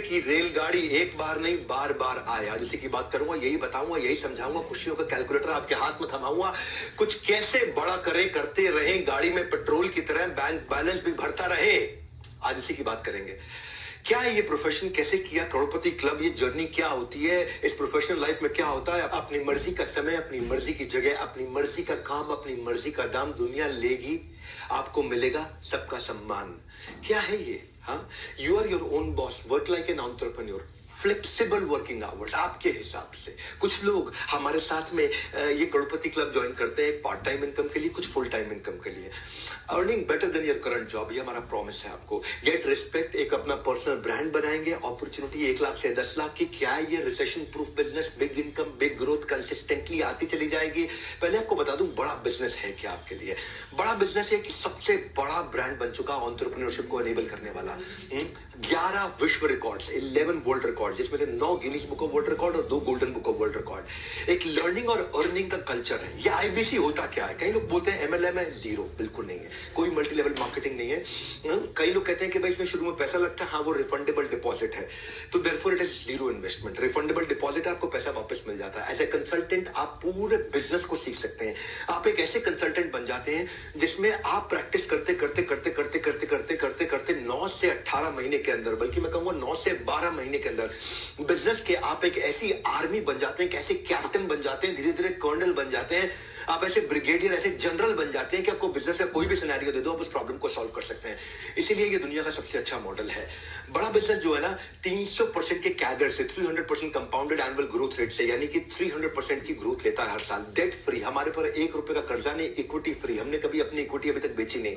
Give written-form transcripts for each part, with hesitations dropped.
की रेलगाड़ी एक बार नहीं बार बार आए। आज उसी की बात करूंगा, यही बताऊंगा, यही समझाऊंगा, खुशियों का कैलकुलेटर आपके हाथ में थमाऊंगा। कुछ कैसे बड़ा करे, करते रहे, गाड़ी में पेट्रोल की तरह बैंक बैलेंस भी भरता रहे। आज उसी की बात करेंगे। क्या है ये प्रोफेशन, कैसे किया करोड़पति क्लब, ये जर्नी क्या होती है, इस प्रोफेशनल लाइफ में क्या होता है। अपनी मर्जी का समय, अपनी मर्जी की जगह, अपनी मर्जी का काम, अपनी मर्जी का दाम दुनिया लेगी, आपको मिलेगा सबका सम्मान। क्या है ये? हाँ, you are your own boss, work like an entrepreneur, flexible working hours आपके हिसाब से। कुछ लोग हमारे साथ में ये करोड़पति क्लब ज्वाइन करते हैं पार्ट टाइम इनकम के लिए, कुछ फुल टाइम इनकम के लिए। Earning better than your current job, ये हमारा प्रॉमिस है आपको। गेट रिस्पेक्ट, एक अपना पर्सनल ब्रांड बनाएंगे, अपॉर्चुनिटी 1 लाख से 10 लाख की। क्या है ये? Recession proof business, big income, big growth, consistently आती चली जाएगी। पहले आपको बता दूं बड़ा बिजनेस है क्या आपके लिए। बड़ा बिजनेस है कि सबसे बड़ा ब्रांड बन चुका एंटरप्रेन्योरशिप को एनेबल करने वाला। 11 विश्व रिकॉर्ड्स, 11 वर्ल्ड रिकॉर्ड, जिसमें से 9 Guinness book of world record और 2 golden book of world record. एक लर्निंग और अर्निंग का कल्चर है। ये आईबीसी होता क्या है? कई लोग बोलते हैं एमएलएम है, जीरो, बिल्कुल नहीं है। कोई मल्टी लेवल मार्केटिंग नहीं है। कई लोग कहते हैं कि भाई इसमें शुरू में पैसा लगता है, हाँ वो रिफंडेबल डिपॉजिट है, तो therefore it is zero investment. Refundable deposit है, आपको पैसा वापस मिल जाता है। एज ए कंसल्टेंट आप पूरे बिजनेस को सीख सकते हैं। आप एक ऐसे कंसल्टेंट बन जाते हैं जिसमें आप प्रैक्टिस करते करते करते करते करते करते करते करते 9 से 18 महीने के अंदर, बल्कि मैं कहूंगा 9 से 12 महीने के अंदर बिजनेस के आप एक ऐसी आर्मी बन जाते हैं, कैसे कैप्टन बन जाते हैं, धीरे धीरे कर्नल बन जाते हैं, आप ऐसे ब्रिगेडियर, ऐसे जनरल बन जाते हैं कि आपको बिजनेस का कोई भी सिनेरियो दे दो, आप उस प्रॉब्लम को सॉल्व कर सकते हैं। इसीलिए ये दुनिया का सबसे अच्छा मॉडल है। बड़ा बिजनेस जो है ना, 300% के कैगर से, 300% कंपाउंडेड एनुअल ग्रोथ रेट से, यानी कि 300% की ग्रोथ लेता है हर साल। डेट फ्री, हमारे पर 1 रुपए का कर्जा नहीं, इक्विटी फ्री, हमने कभी अपनी इक्विटी अभी तक बेची नहीं।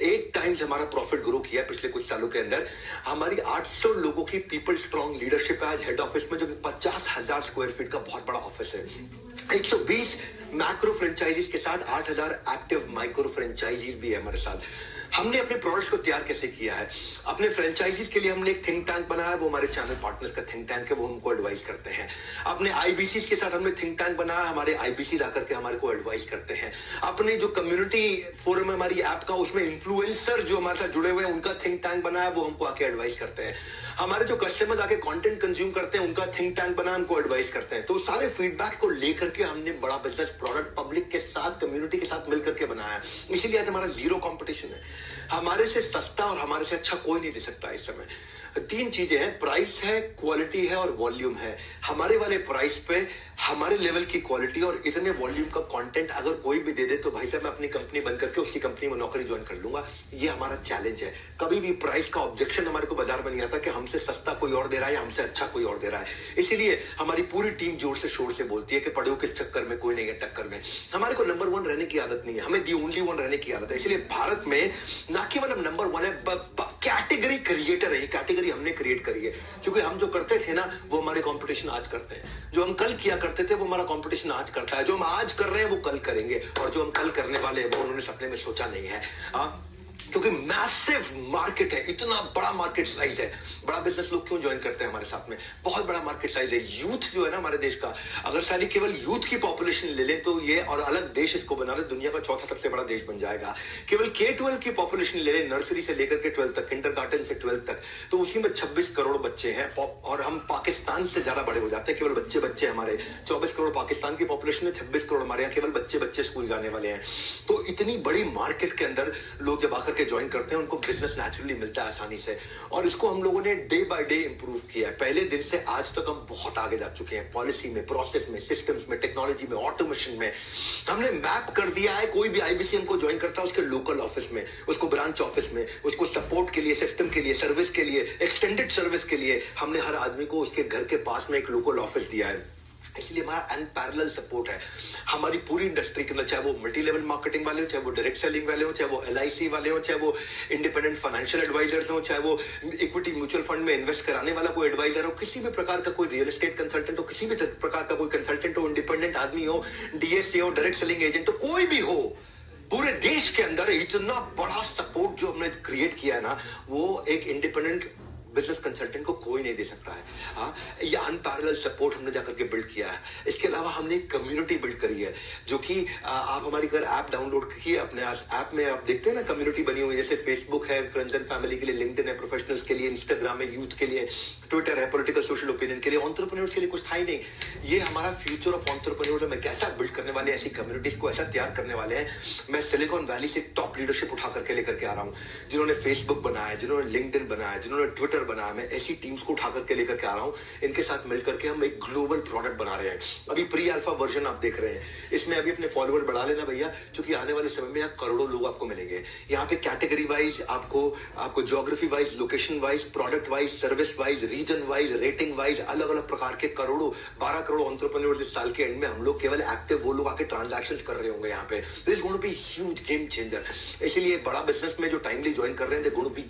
8 टाइम्स हमारा प्रॉफिट ग्रो किया है पिछले कुछ सालों के अंदर। हमारी 800 लोगों की पीपल स्ट्रॉन्ग लीडरशिप है आज हेड ऑफिस में, जो कि 50,000 स्क्वायर फीट का बहुत बड़ा ऑफिस है। 120 मैक्रो फ्रेंचाइजीज के साथ 8,000 एक्टिव माइक्रो फ्रेंचाइजीज भी है हमारे साथ। हमने अपने प्रोडक्ट्स को तैयार कैसे किया है? अपने फ्रेंचाइजीज के लिए हमने एक थिंक टैंक बनाया है, वो हमारे चैनल पार्टनर्स का थिंक टैंक है, वो हमको एडवाइस करते हैं। अपने आईबीसी के साथ हमने थिंक टैंक बनाया, हमारे आईबीसी ला करके हमारे को एडवाइस करते हैं। अपने जो कम्युनिटी फोरम है हमारी ऐप का, उसमें इन्फ्लुएंसर जो हमारे साथ जुड़े हुए हैं, उनका थिंक टैंक बनाया, वो हमको आके एडवाइस करते हैं। हमारे जो कस्टमर्स आके कंटेंट कंज्यूम करते हैं, उनका थिंक टैंक बना, हमको एडवाइस करते हैं। तो सारे फीडबैक को लेकर के हमने बड़ा बिजनेस प्रोडक्ट पब्लिक के साथ, कम्युनिटी के साथ मिलकर के बनाया है। इसीलिए आज हमारा जीरो कंपटीशन है। हमारे से सस्ता और हमारे से अच्छा कोई नहीं दे सकता इस समय। 3 चीजें हैं, प्राइस है, क्वालिटी है और वॉल्यूम है। हमारे वाले प्राइस पे हमारे लेवल की क्वालिटी और इतने वॉल्यूम का कंटेंट अगर कोई भी दे दे तो भाई साहब मैं अपनी कंपनी बंद करके उसकी कंपनी में नौकरी ज्वाइन कर लूंगा। ये हमारा चैलेंज है। कभी भी प्राइस का ऑब्जेक्शन हमारे को बाजार में नहीं आता कि हमसे सस्ता कोई और दे रहा है या हमसे अच्छा कोई और दे रहा है। इसीलिए हमारी पूरी टीम जोर से शोर से बोलती है कि पढ़ो किस चक्कर में, कोई नहीं है टक्कर में। हमारे को नंबर 1 रहने की आदत नहीं है, हमें दी ओनली 1 रहने की आदत है। इसलिए भारत में ना केवल हम नंबर 1 है, कैटेगरी क्रिएटर है। कैटेगरी हमने क्रिएट करी है, क्योंकि हम जो करते थे ना वो हमारे कंपटीशन आज करते हैं। जो हम कल किया करते थे वो हमारा कंपटीशन आज करता है। जो हम आज कर रहे हैं वो कल करेंगे, और जो हम कल करने वाले हैं वो उन्होंने सपने में सोचा नहीं है। क्योंकि मैसिव मार्केट है, इतना बड़ा मार्केट साइज है। बड़ा बिजनेस लोग क्यों ज्वाइन करते हैं हमारे साथ में? बहुत बड़ा मार्केट साइज है। यूथ जो है ना हमारे देश का, अगर सारी केवल यूथ की पॉपुलेशन ले लें तो ये, और अलग देश इसको बना ले, दुनिया का 4था सबसे बड़ा देश बन जाएगा। केवल K-12 की पॉपुलेशन ले लें, नर्सरी से लेकर के 12 तक, किंडरगार्टन से 12 तक, तो उसी में 26 करोड़ बच्चे हैं। और हम पाकिस्तान से ज्यादा बड़े हो जाते हैं। केवल बच्चे हमारे 24 करोड़ पाकिस्तान की पॉपुलेशन है, 26 करोड़ हमारे यहाँ केवल बच्चे स्कूल जाने वाले हैं। तो इतनी बड़ी मार्केट के अंदर लोग जब आकर के ज्वाइन करते हैं उनको बिजनेस नेचुरली मिलता है आसानी से। और इसको हम लोगों ने डे बाय डे इंप्रूव किया है। पहले दिन से आज तक हम बहुत आगे जा चुके हैं, पॉलिसी में, प्रोसेस में, सिस्टम्स में, टेक्नोलॉजी में, ऑटोमेशन में। हमने मैप कर दिया है, कोई भी आईबीसी हमको ज्वाइन करता है उसके लोकल ऑफिस में, उसको ब्रांच ऑफिस में, उसको सपोर्ट के लिए, सिस्टम के लिए, सर्विस के लिए, एक्सटेंडेड सर्विस के लिए हमने हर आदमी को उसके घर के पास में एक लोकल ऑफिस दिया है। इसलिए हमारा अनपैरेलल सपोर्ट है हमारी पूरी इंडस्ट्री के अंदर, चाहे वो मल्टी लेवल मार्केटिंग वाले हो, चाहे वो डायरेक्ट सेलिंग वाले हो, चाहे वो LIC वाले हो, चाहे वो इंडिपेंडेंट फाइनेंशियल एडवाइजर्स हो, चाहे वो इक्विटी म्यूचुअल फंड में इन्वेस्ट कराने वाला कोई एडवाइजर हो, किसी भी प्रकार का कोई रियल एस्टेट कंसल्टेंट हो, किसी भी प्रकार का कोई कंसल्टेंट हो, इंडिपेंडेंट आदमी हो, DSA हो, डायरेक्ट सेलिंग एजेंट हो, कोई भी हो, पूरे देश के अंदर इतना बड़ा सपोर्ट जो हमने क्रिएट किया है ना, वो एक इंडिपेंडेंट बिजनेस कंसल्टेंट को कोई नहीं दे सकता है। ये अनपैरेलल सपोर्ट हमने जाकर के बिल्ड किया है। इसके अलावा हमने एक कम्युनिटी बिल्ड करी है, जो कि आप हमारी अगर ऐप डाउनलोड किए, अपने ऐप में आप देखते हैं ना कम्युनिटी बनी हुई है, जैसे फेसबुक है फ्रेंड्स एंड फैमिली के लिए, लिंक्डइन है प्रोफेशनल्स के लिए, इंस्टाग्राम है यूथ के लिए, ट्विटर है पॉलिटिकल सोशल ओपिनियन के लिए, एंटरप्रेन्योर्स के लिए कुछ था ही नहीं। ये हमारा फ्यूचर ऑफ एंटरप्रेन्योर्स है। मैं कैसा बिल्ड करने वाले हैं, ऐसी कम्युनिटीज को ऐसा तैयार करने वाले हैं। मैं सिलिकॉन वैली से टॉप लीडरशिप उठा करके लेकर के आ रहा हूँ, जिन्होंने फेसबुक बनाया, जिन्होंने लिंक्डइन बनाया, जिन्होंने ट्विटर बनाया। मैं ऐसी टीम्स को उठा करके लेकर के आ रहा हूँ। इनके साथ मिलकर के हम एक ग्लोबल प्रोडक्ट बना रहे हैं। अभी प्री अल्फा वर्जन आप देख रहे हैं, इसमें अभी अपने फॉलोअर बढ़ा लेना भैया, क्योंकि आने वाले समय में यहाँ करोड़ों लोग आपको मिलेंगे। यहाँ पे कैटेगरी वाइज आपको geography wise, location wise, product wise, service wise, region wise, rating wise अलग अलग प्रकार के करोड़ों 12 करोड़ एंटरप्रेन्योर्स इस साल के एंड में हम लोग केवल एक्टिव वो लोग आके ट्रांजैक्शन कर रहे होंगे यहाँ पे। This is going to be huge game changer. इसीलिए बड़ा बिजनेस में जो टाइमली ज्वाइन कर रहे हैं, they going to be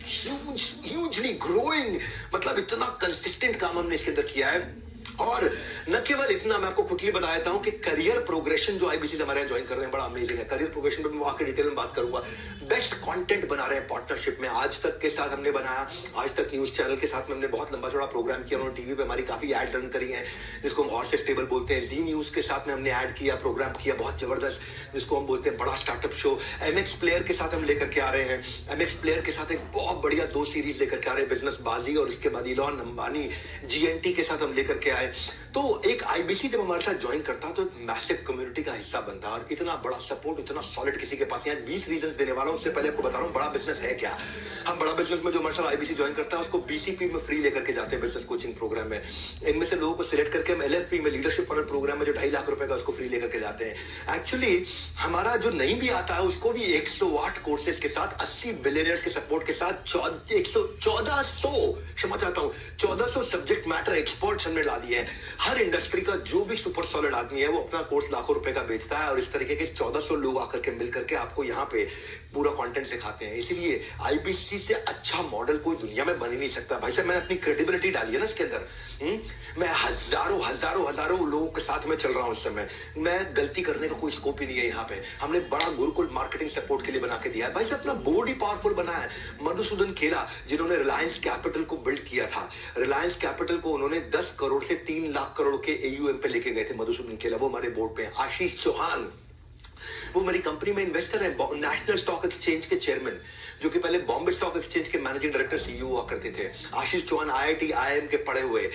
hugely growing. मतलब इतना कंसिस्टेंट काम हमने इसके अंदर किया है। और न केवल इतना, मैं आपको क्विकली बता देता हूं कि करियर प्रोग्रेशन जो आईबीसी हमारे यहाँ ज्वाइन कर रहे हैं बड़ा अमेजिंग है। करियर प्रोग्रेशन पे मैं आके डिटेल में बात करूंगा। बेस्ट कंटेंट बना रहे हैं पार्टनरशिप में। आज तक के साथ हमने बनाया, आज तक न्यूज चैनल के साथ में हमने बहुत लंबा चौड़ा प्रोग्राम किया। उन्होंने टीवी पे हमारी काफी एड रन करी है, जिसको हम हॉर्सेस टेबल बोलते हैं। जी न्यूज के साथ में हमने ऐड किया, प्रोग्राम किया बहुत जबरदस्त, जिसको हम बोलते हैं बड़ा स्टार्टअप शो। एमएक्स प्लेयर के साथ हम लेकर के आ रहे हैं। एमएक्स प्लेयर के साथ एक बहुत बढ़िया 2 सीरीज लेकर के आ रहे हैं, बिजनेस बाजी और इसके बाद इलॉन अंबानी जीएनटी के साथ हम लेकर के आए। तो एक आईबीसी जब हमारे साथ ज्वाइन करता है तो एक मैसिव कम्युनिटी का हिस्सा बनता है। और इतना बड़ा सपोर्ट, इतना सॉलिड किसी के पास यहाँ 20 रीजंस देने वाला हूं। उससे पहले आपको बता रहा हूं बड़ा बिजनेस है क्या। हम बड़ा बिजनेस में जो हमारे साथ आईबीसी ज्वाइन करता है उसको बीसीपी में फ्री लेकर के जाते हैं, बिजनेस कोचिंग प्रोग्राम में। इनमें से लोगों को सिलेक्ट करके हम एलएफपी में, लीडरशिप फनल प्रोग्राम में जो 2.5 लाख रुपए का उसको फ्री लेकर के जाते हैं। एक्चुअली हमारा जो नहीं भी आता है उसको भी 108 कोर्सेज के साथ, 80 बिलियनर्स के सपोर्ट के साथ 1400 सब्जेक्ट मैटर एक्सपर्ट्स हमने ला दिए हैं। हर इंडस्ट्री का जो भी सुपर सॉलिड आदमी है वो अपना कोर्स लाखों रुपए का बेचता है, और इस तरीके के 1400 लोग आकर के मिलकर के आपको यहाँ पे पूरा कंटेंट सिखाते हैं। इसीलिए आईबीसी से अच्छा मॉडल कोई दुनिया में बन ही नहीं सकता। भाई साहब, मैंने अपनी क्रेडिबिलिटी डाली है ना इसके अंदर। मैं हजारों लोगों के साथ में चल रहा हूं इस समय। मैं गलती करने का कोई स्कोप ही नहीं है यहाँ पे। हमने बड़ा गुरुकुल मार्केटिंग सपोर्ट के लिए बना के दिया है। भाई साहब, अपना बोर्ड ही पावरफुल बना है। मधुसूदन खेला, जिन्होंने रिलायंस कैपिटल को बिल्ड किया था, रिलायंस कैपिटल को उन्होंने 10 करोड़ से 3 लाख करोड़ के एयूएम पे लेके गए थे। मधुसूदन खेला वो हमारे बोर्ड पे हैं। आशीष चौहान, वो मेरी कंपनी में इन्वेस्टर है, नेशनल स्टॉक एक्सचेंज के चेयरमैन, जो कि पहले बॉम्बे स्टॉक एक्सचेंज के मैनेजिंग डायरेक्टर सीईओ हुआ करते थे। आशीष चौहान आईआईटी आईआईएम के पढ़े हुए।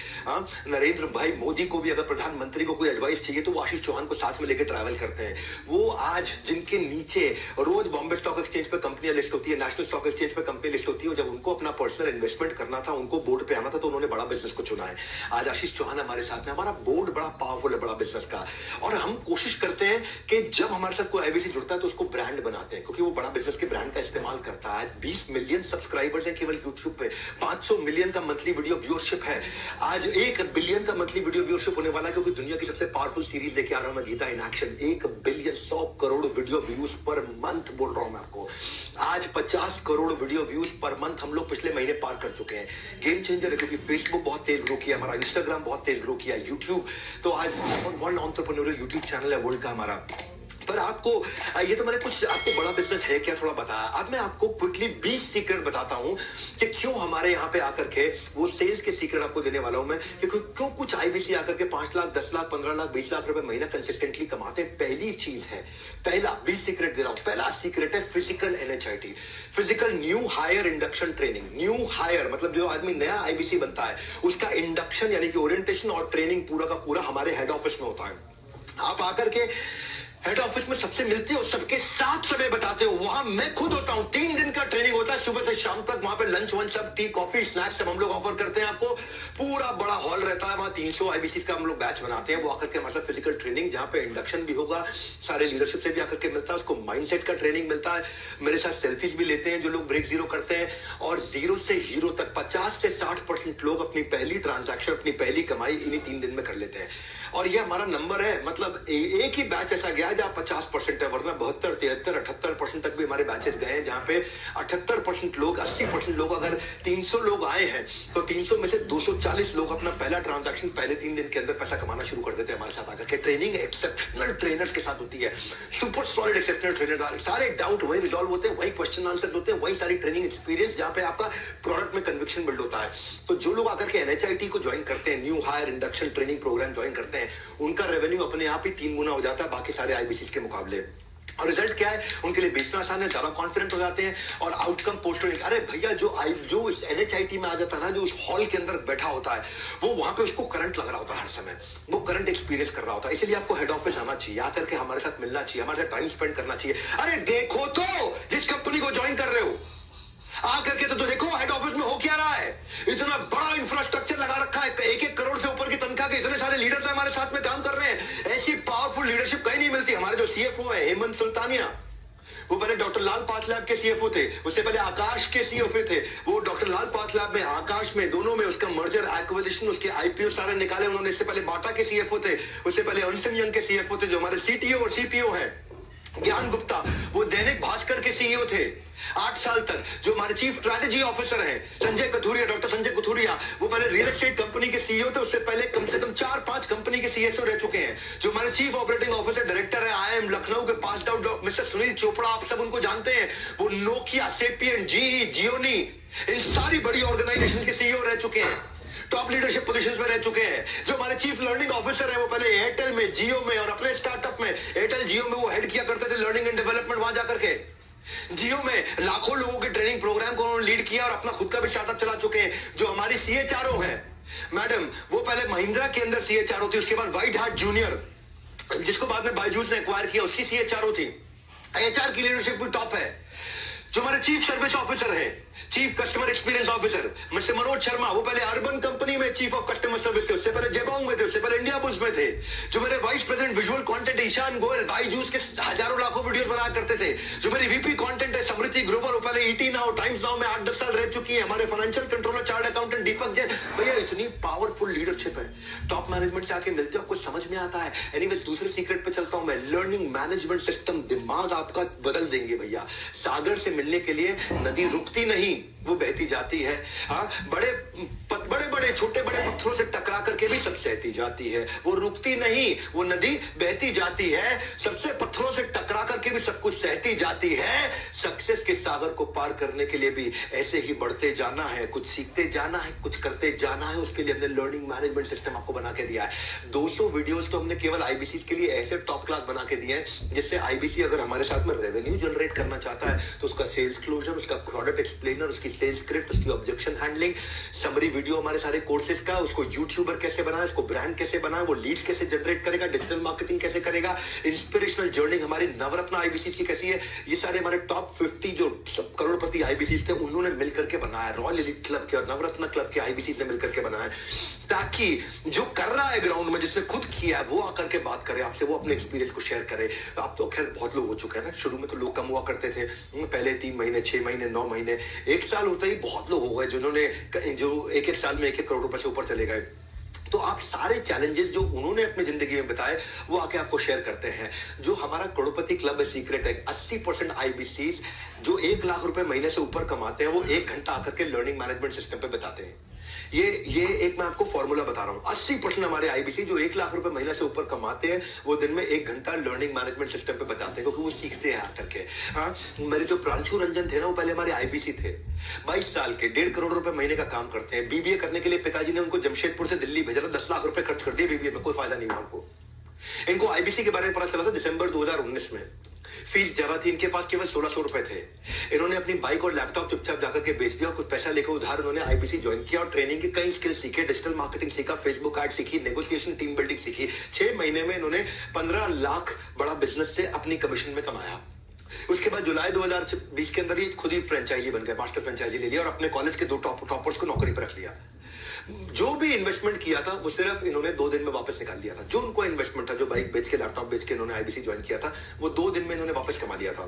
नरेंद्र भाई मोदी को भी अगर प्रधानमंत्री को कोई एडवाइस चाहिए तो वो आशीष चौहान को साथ में लेकर ट्रैवल करते हैं। वो आज जिनके नीचे रोज बॉम्बे स्टॉक एक्सचेंज पे कंपनियां लिस्ट होती है, नेशनल स्टॉक एक्सचेंज पे कंपनी लिस्ट होती है, जब उनको अपना पर्सनल इन्वेस्टमेंट करना था, उनको बोर्ड पे आना था, तो उन्होंने बड़ा बिजनेस को चुना है। आज आशीष चौहान हमारे साथ में। हमारा बोर्ड बड़ा पावरफुल है बड़ा बिजनेस का। और हम कोशिश करते हैं कि जब हमारे साथ कोई आईबीसी जुड़ता है तो उसको ब्रांड बनाते हैं, क्योंकि वो बड़ा बिजनेस के ब्रांड का इस्तेमाल करता है। 20 मिलियन सब्सक्राइबर्स हैं केवल यूट्यूब पे, 500 मिलियन का मंथली वीडियो व्यूअरशिप है। आज 1 बिलियन का मंथली वीडियो व्यूअरशिप होने वाला है, क्योंकि दुनिया की सबसे पावरफुल सीरीज लेके आ रहा हूं मैं, Geeta in action. 1 billion 100 crore video views per month बोल रहा हूं मैं आपको। आज 50 crore video views per month हम लोग पिछले महीने पार कर चुके हैं। गेम चेंजर है, क्योंकि फेसबुक बहुत तेज ग्रो किया, हमारा इंस्टाग्राम बहुत तेज ग्रो किया, यूट्यूब तो आज वन एंटरप्रेन्योरियल यूट्यूब चैनल है वर्ल्ड का हमारा। पर आपको ये तो मैंने कुछ आपको बड़ा बिजनेस है क्या थोड़ा बताया। अब मैं आपको क्विकली 20 सीक्रेट बताता हूं कि क्यों हमारे यहाँ पे आकर के वो सेल्स के सीक्रेट आपको देने वाला हूं मैं, कि क्यों कुछ आईबीसी आकर के 5 लाख 10 लाख 15 लाख 20 लाख रुपए महीना कंसिस्टेंटली कमाते हैं। पहली चीज है, पहला 20 सीक्रेट दे रहा हूं। पहला सीक्रेट है physical NHIT, physical new hire induction training. New hire मतलब जो आदमी नया आईबीसी बनता है उसका इंडक्शन यानी कि ओरिएंटेशन और ट्रेनिंग पूरा का पूरा हमारे हेड ऑफिस में होता है। आप आकर के हेड ऑफिस में सबसे मिलते हो, सबके साथ समय बताते हो। वहां मैं खुद होता हूं, 3 दिन का ट्रेनिंग होता है सुबह से शाम तक। वहां पे लंच वंच सब, टी कॉफी स्नैक्स सब हम लोग ऑफर करते हैं आपको। पूरा बड़ा हॉल रहता है, वहां 300 आईबीसी का हम लोग बैच बनाते हैं। वो आकर के मतलब फिजिकल ट्रेनिंग, जहां पे इंडक्शन भी होगा, सारे लीडरशिप से भी आकर के मिलता है, उसको माइंडसेट का ट्रेनिंग मिलता है। मेरे साथ सेल्फीज भी लेते हैं जो लोग ब्रेक जीरो करते हैं। और 0 से हीरो तक 50 से 60% लोग अपनी पहली ट्रांजैक्शन, अपनी पहली कमाई इन्हीं 3 दिन में कर लेते हैं। और ये हमारा नंबर है, मतलब एक ही बैच ऐसा गया जहां 50% है, वरना 72, 73, 78% तक भी हमारे बैचेस गए हैं, जहां पे 78% लोग, 80% लोग, अगर 300 लोग आए हैं तो 300 में से 240 लोग अपना पहला ट्रांजैक्शन पहले 3 दिन के अंदर पैसा कमाना शुरू कर देते हैं हमारे साथ आकर के। ट्रेनिंग एक्सेप्शनल ट्रेनर्स के साथ होती है, सुपर सॉलिड एक्सेप्शनल ट्रेनर। सारे डाउट वही रिजॉल्व होते हैं, वही क्वेश्चन आंसर होते हैं, वही सारी ट्रेनिंग एक्सपीरियंस, जहां पे आपका प्रोडक्ट में कन्विक्शन बिल्ड होता है। तो जो लोग आकर के एनएचआईटी को ज्वाइन करते हैं, new hire induction training program join करते हैं, उनका रेवेन्यू अपने आप ही 3 गुना हो जाता है बाकी सारे आईबीसी के मुकाबले। और रिजल्ट क्या है, उनके लिए बेचना आसान है, ज्यादा कॉन्फिडेंट हो जाते हैं और आउटकम पोस्टर। अरे भैया जो इस NHIT में आ जाता है ना, जो उस हॉल के अंदर बैठा होता है, वो वहां पे उसको करंट लग रहा होता है हर समय, वो करंट एक्सपीरियंस कर रहा होता है। इसलिए आपको हेड ऑफिस आना चाहिए, आकर के हमारे साथ मिलना चाहिए, हमारे साथ टाइम स्पेंड करना चाहिए। अरे देखो तो जिस कंपनी को ज्वाइन कर रहे हो आकर के तो देखो हेड ऑफिस में हो क्या रहा है। इतना बड़ा इंफ्रास्ट्रक्चर लगा रखा है, 1-1 करोड़ से ऊपर की तनख्वाह के इतने सारे लीडर्स हमारे साथ में काम कर रहे हैं। ऐसी पावरफुल लीडरशिप कहीं नहीं मिलती। हमारे जो CFO है हेमंत सुल्तानिया, वो पहले डॉक्टर लाल पाथलैब के CFO थे, उससे पहले आकाश के CFO थे। वो डॉक्टर लाल पाथलैब में, आकाश में, दोनों में उसका मर्जर एक्विजिशन, उसके IPO सारे निकाले उन्होंने। इससे पहले बाटा के CFO थे, उससे पहले अर्नस्ट एंड यंग के CFO थे। जो हमारे CTO और CPO है ज्ञान गुप्ता, वो दैनिक भास्कर के CEO थे 8 साल तक। जो हमारे चीफ स्ट्रैटेजी ऑफिसर हैं संजय कथुरिया, डॉक्टर संजय कथुरिया, वो पहले रियल एस्टेट कंपनी के CEO थे, उससे पहले कम से कम 4-5 कंपनी के CSO रह चुके हैं। जो हमारे चीफ ऑपरेटिंग ऑफिसर डायरेक्टर है IIM लखनऊ के pass out mister Sunil Chopra, आप सब उनको जानते हैं। वो नोकिया, सेपियन, GE, जियोनी, इन सारी बड़ी ऑर्गेनाइजेशन के CEO रह चुके हैं, टॉप लीडरशिप पोजीशंस में रह चुके हैं। जो हमारे चीफ लर्निंग ऑफिसर है, वो पहले एयरटेल में, जियो में और अपने स्टार्टअप में, एयरटेल जियो में वो हेड किया करते थे लर्निंग एंड डेवलपमेंट। वहां जाकर के जियो में लाखों लोगों के ट्रेनिंग प्रोग्राम को उन्होंने लीड किया और अपना खुद का भी स्टार्टअप चला चुके हैं। जो हमारी CHRO है मैडम, वो पहले महिंद्रा के अंदर CHRO थी, उसके बाद व्हाइट हार्ट जूनियर, जिसको बाद में बायजूस ने एक्वायर किया, उसकी CHRO थी। HR की लीडरशिप भी टॉप है। जो हमारे चीफ सर्विस ऑफिसर है, chief customer experience officer mister Manoj Sharma, वो पहले अर्बन कंपनी में चीफ ऑफ कस्टमर सर्विस थे, उससे पहले जेबोंग में थे, उससे पहले इंडिया बुल्स में थे। जो मेरे vice president visual content Ishaan Goyal, Byju's के हजारों लाखों वीडियोस बनाया करते थे। जो मेरी VP कंटेंट है समृति ग्रोवर, वो पहले ET नाउ, टाइम्स नाउ में 8-10 साल रह चुकी है। हमारे फाइनेंशियल कंट्रोलर चार्ट अकाउंटेंट दीपक जैन। भैया इतनी पावरफुल लीडरशिप है, टॉप मैनेजमेंट से आके मिलते हो आपको समझ में आता है। एनीवेज दूसरे सीक्रेट पे चलता हूं मैं। लर्निंग मैनेजमेंट सिस्टम दिमाग आपका बदल देंगे भैया। सागर से मिलने के लिए नदी रुकती नहीं, वो बहती जाती है। हाँ, बड़े बड़े छोटे बड़े पत्थरों से टकरा करके भी सब सहती जाती है, वो रुकती नहीं, वो नदी बहती जाती है। सबसे पत्थरों से टकरा करके भी सब कुछ सहती जाती है। सक्सेस के सागर को पार करने के लिए भी ऐसे ही बढ़ते जाना है, कुछ सीखते जाना है, कुछ करते जाना है। उसके लिए हमने लर्निंग मैनेजमेंट सिस्टम आपको बना के दिया है। 200 वीडियोस तो हमने केवल IBC के लिए ऐसे टॉप क्लास बना के दिए हैं, जिससे IBC अगर हमारे साथ में रेवेन्यू जनरेट करना चाहता है तो उसका सेल्स क्लोजर, उसका प्रोडक्ट एक्सप्लेनर, उसकी सेल्स स्क्रिप्ट, उसकी ऑब्जेक्शन हैंडलिंग, समरी वीडियो हमारे सारे कोर्सेज का, उसको यूट्यूबर कैसे बनाए, उसको ब्रांड कैसे बनाए, वो लीड्स कैसे जनरेट करेगा, डिजिटल मार्केटिंग कैसे करेगा, इंस्पिरेशनल जर्नी हमारी नवरत्न IBC की कैसी है, ये सारे हमारे टॉप 50 जो करोड़पति IBC थे उन्होंने मिलकर के बनाया। रॉयल एलिट क्लब के और नवरत्न क्लब के IBC ने मिलकर के बनाया, ताकि जो कर रहा है ग्राउंड में, जिसने खुद किया है, वो आकर के बात करे आपसे, वो अपने एक्सपीरियंस को शेयर करे। अब तो खैर बहुत लोग हो चुके हैं ना, शुरू में तो लोग कम हुआ करते थे, पहले 3 महीने, 6 महीने, 9 महीने, 1 साल होता ही बहुत लोग हो गए जिन्होंने जो 1-1 साल में 1-1 करोड़ रुपए से ऊपर चले गए। तो आप सारे चैलेंजेस जो उन्होंने अपनी जिंदगी में बताए वो आके आपको शेयर करते हैं। जो हमारा करोड़पति क्लब है सीक्रेट है, 80% IBCs जो 1 लाख रुपए महीने से ऊपर कमाते हैं, वो 1 घंटा आकर के लर्निंग मैनेजमेंट सिस्टम पे बताते हैं। ये एक मैं आपको फॉर्मूला बता रहा हूं। 80% हमारे IBC जो 1 लाख रुपए महीने से ऊपर कमाते हैं, वो दिन में 1 घंटा लर्निंग मैनेजमेंट सिस्टम पे बताते हैं, क्योंकि वो सीखते हैं आकर के। हाँ, मेरे जो प्रांशु रंजन थे ना, वो पहले हमारे IBC थे, 22 साल के, 1.5 करोड़ रुपए महीने का काम करते हैं। BBA करने के लिए पिताजी ने उनको जमशेदपुर से दिल्ली भेजा था, 10 लाख रुपए खर्च कर दिए BBA में, कोई फायदा नहीं हुआ उनको। इनको IBC के बारे में पता चला था दिसंबर 2019 में। फीस ज्यादा थी इनके पास, केवल 1600 रुपए थे। इन्होंने अपनी बाइक और लैपटॉप चुपचाप जाकर के बेच दिया और कुछ पैसा लेकर उधार उन्होंने IBC ज्वाइन किया और ट्रेनिंग की कई स्किल सीखे, डिजिटल मार्केटिंग सीखा, फेसबुक एड सीखी, नेगोशिएशन, टीम बिल्डिंग सीखी। 6 महीने में इन्होंने 15 लाख बड़ा बिजनेस से अपनी कमीशन में कमाया। उसके बाद जुलाई 2020 के अंदर ये खुद ही फ्रेंचाइजी बन गए, मास्टर फ्रेंचाइजी ले लिया और अपने कॉलेज के 2 टॉपर्स को नौकरी पर रख लिया। जो भी इन्वेस्टमेंट किया था वो सिर्फ इन्होंने 2 दिन में वापस निकाल लिया था। जो उनको इन्वेस्टमेंट था, जो बाइक बेच के, लैपटॉप बेच के इन्होंने IBC ज्वाइन किया था, वो 2 दिन में इन्होंने वापस कमा लिया था।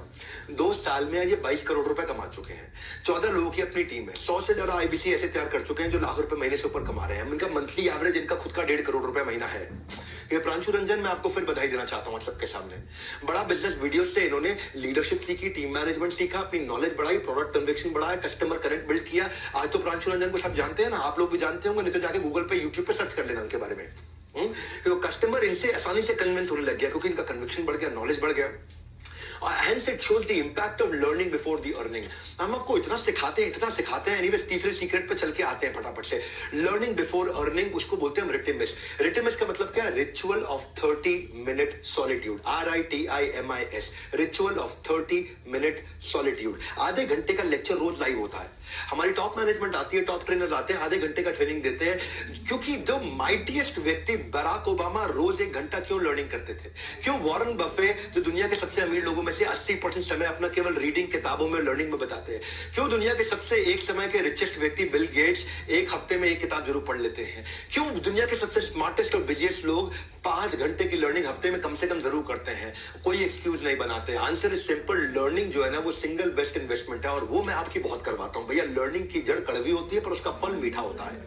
2 साल में ये 22 करोड़ रुपए कमा चुके हैं। 14 लोगों की अपनी टीम है। 100 से ज्यादा IBC ऐसे तैयार कर चुके हैं जो लाख रुपए महीने से ऊपर कमा रहे हैं। इनका मंथली एवरेज, इनका खुद का 1.5 करोड़ रुपए महीना है। ये प्रांशु रंजन, मैं आपको फिर बधाई देना चाहता हूँ सबके सामने। बड़ा बिजनेस वीडियो से इन्होंने लीडरशिप सीखी, टीम मैनेजमेंट सीखा, अपनी नॉलेज बढ़ाई, प्रोडक्ट कन्विक्शन बढ़ाया, कस्टमर कनेक्ट बिल्ड किया। आज तो प्रांशु रंजन को सब जानते हैं ना, आप लोग भी जानते होंगे, नहीं तो जाके गूगल पे, यूट्यूब पे सर्च कर लेना उनके बारे में। तो कस्टमर इनसे आसानी से कन्विंस होने लग गया, क्योंकि इनका कन्विक्शन बढ़ गया, नॉलेज बढ़ गया। Hence it shows the impact of learning before the earning. हम आपको इतना सिखाते हैं एनीवेज तीसरे सीक्रेट पे चल के आते हैं फटाफट से. लर्निंग बिफोर अर्निंग, उसको बोलते हैं हम रिटिमिस. रिटिमिस का मतलब क्या है? Ritual of 30-minute solitude. RITIMIS, ritual of 30-minute solitude. आधे घंटे का लेक्चर रोज लाइव होता है. हमारी टॉप मैनेजमेंट आती है, टॉप ट्रेनर आते हैं, आधे घंटे का ट्रेनिंग देते हैं. क्योंकि जो माइटीएस्ट व्यक्ति बराक ओबामा रोज 1 घंटा क्यों लर्निंग करते थे? क्यों वॉरेन बफे जो दुनिया के सबसे अमीर लोगों में से 80% समय अपना केवल रीडिंग, किताबों में, लर्निंग में बताते हैं? क्यों दुनिया के सबसे एक समय के रिचेस्ट व्यक्ति बिल गेट्स 1 हफ्ते में 1 किताब जरूर पढ़ लेते हैं? क्यों दुनिया के सबसे स्मार्टेस्ट और बिजिएस्ट लोग 5 घंटे की लर्निंग हफ्ते में कम से कम जरूर करते हैं? कोई एक्सक्यूज नहीं बनाते. Answer is simple. लर्निंग जो है ना, वो सिंगल बेस्ट इन्वेस्टमेंट है, और वो मैं आपकी बहुत करवाता हूं. भैया, लर्निंग की जड़ कड़वी होती है पर उसका फल मीठा होता है.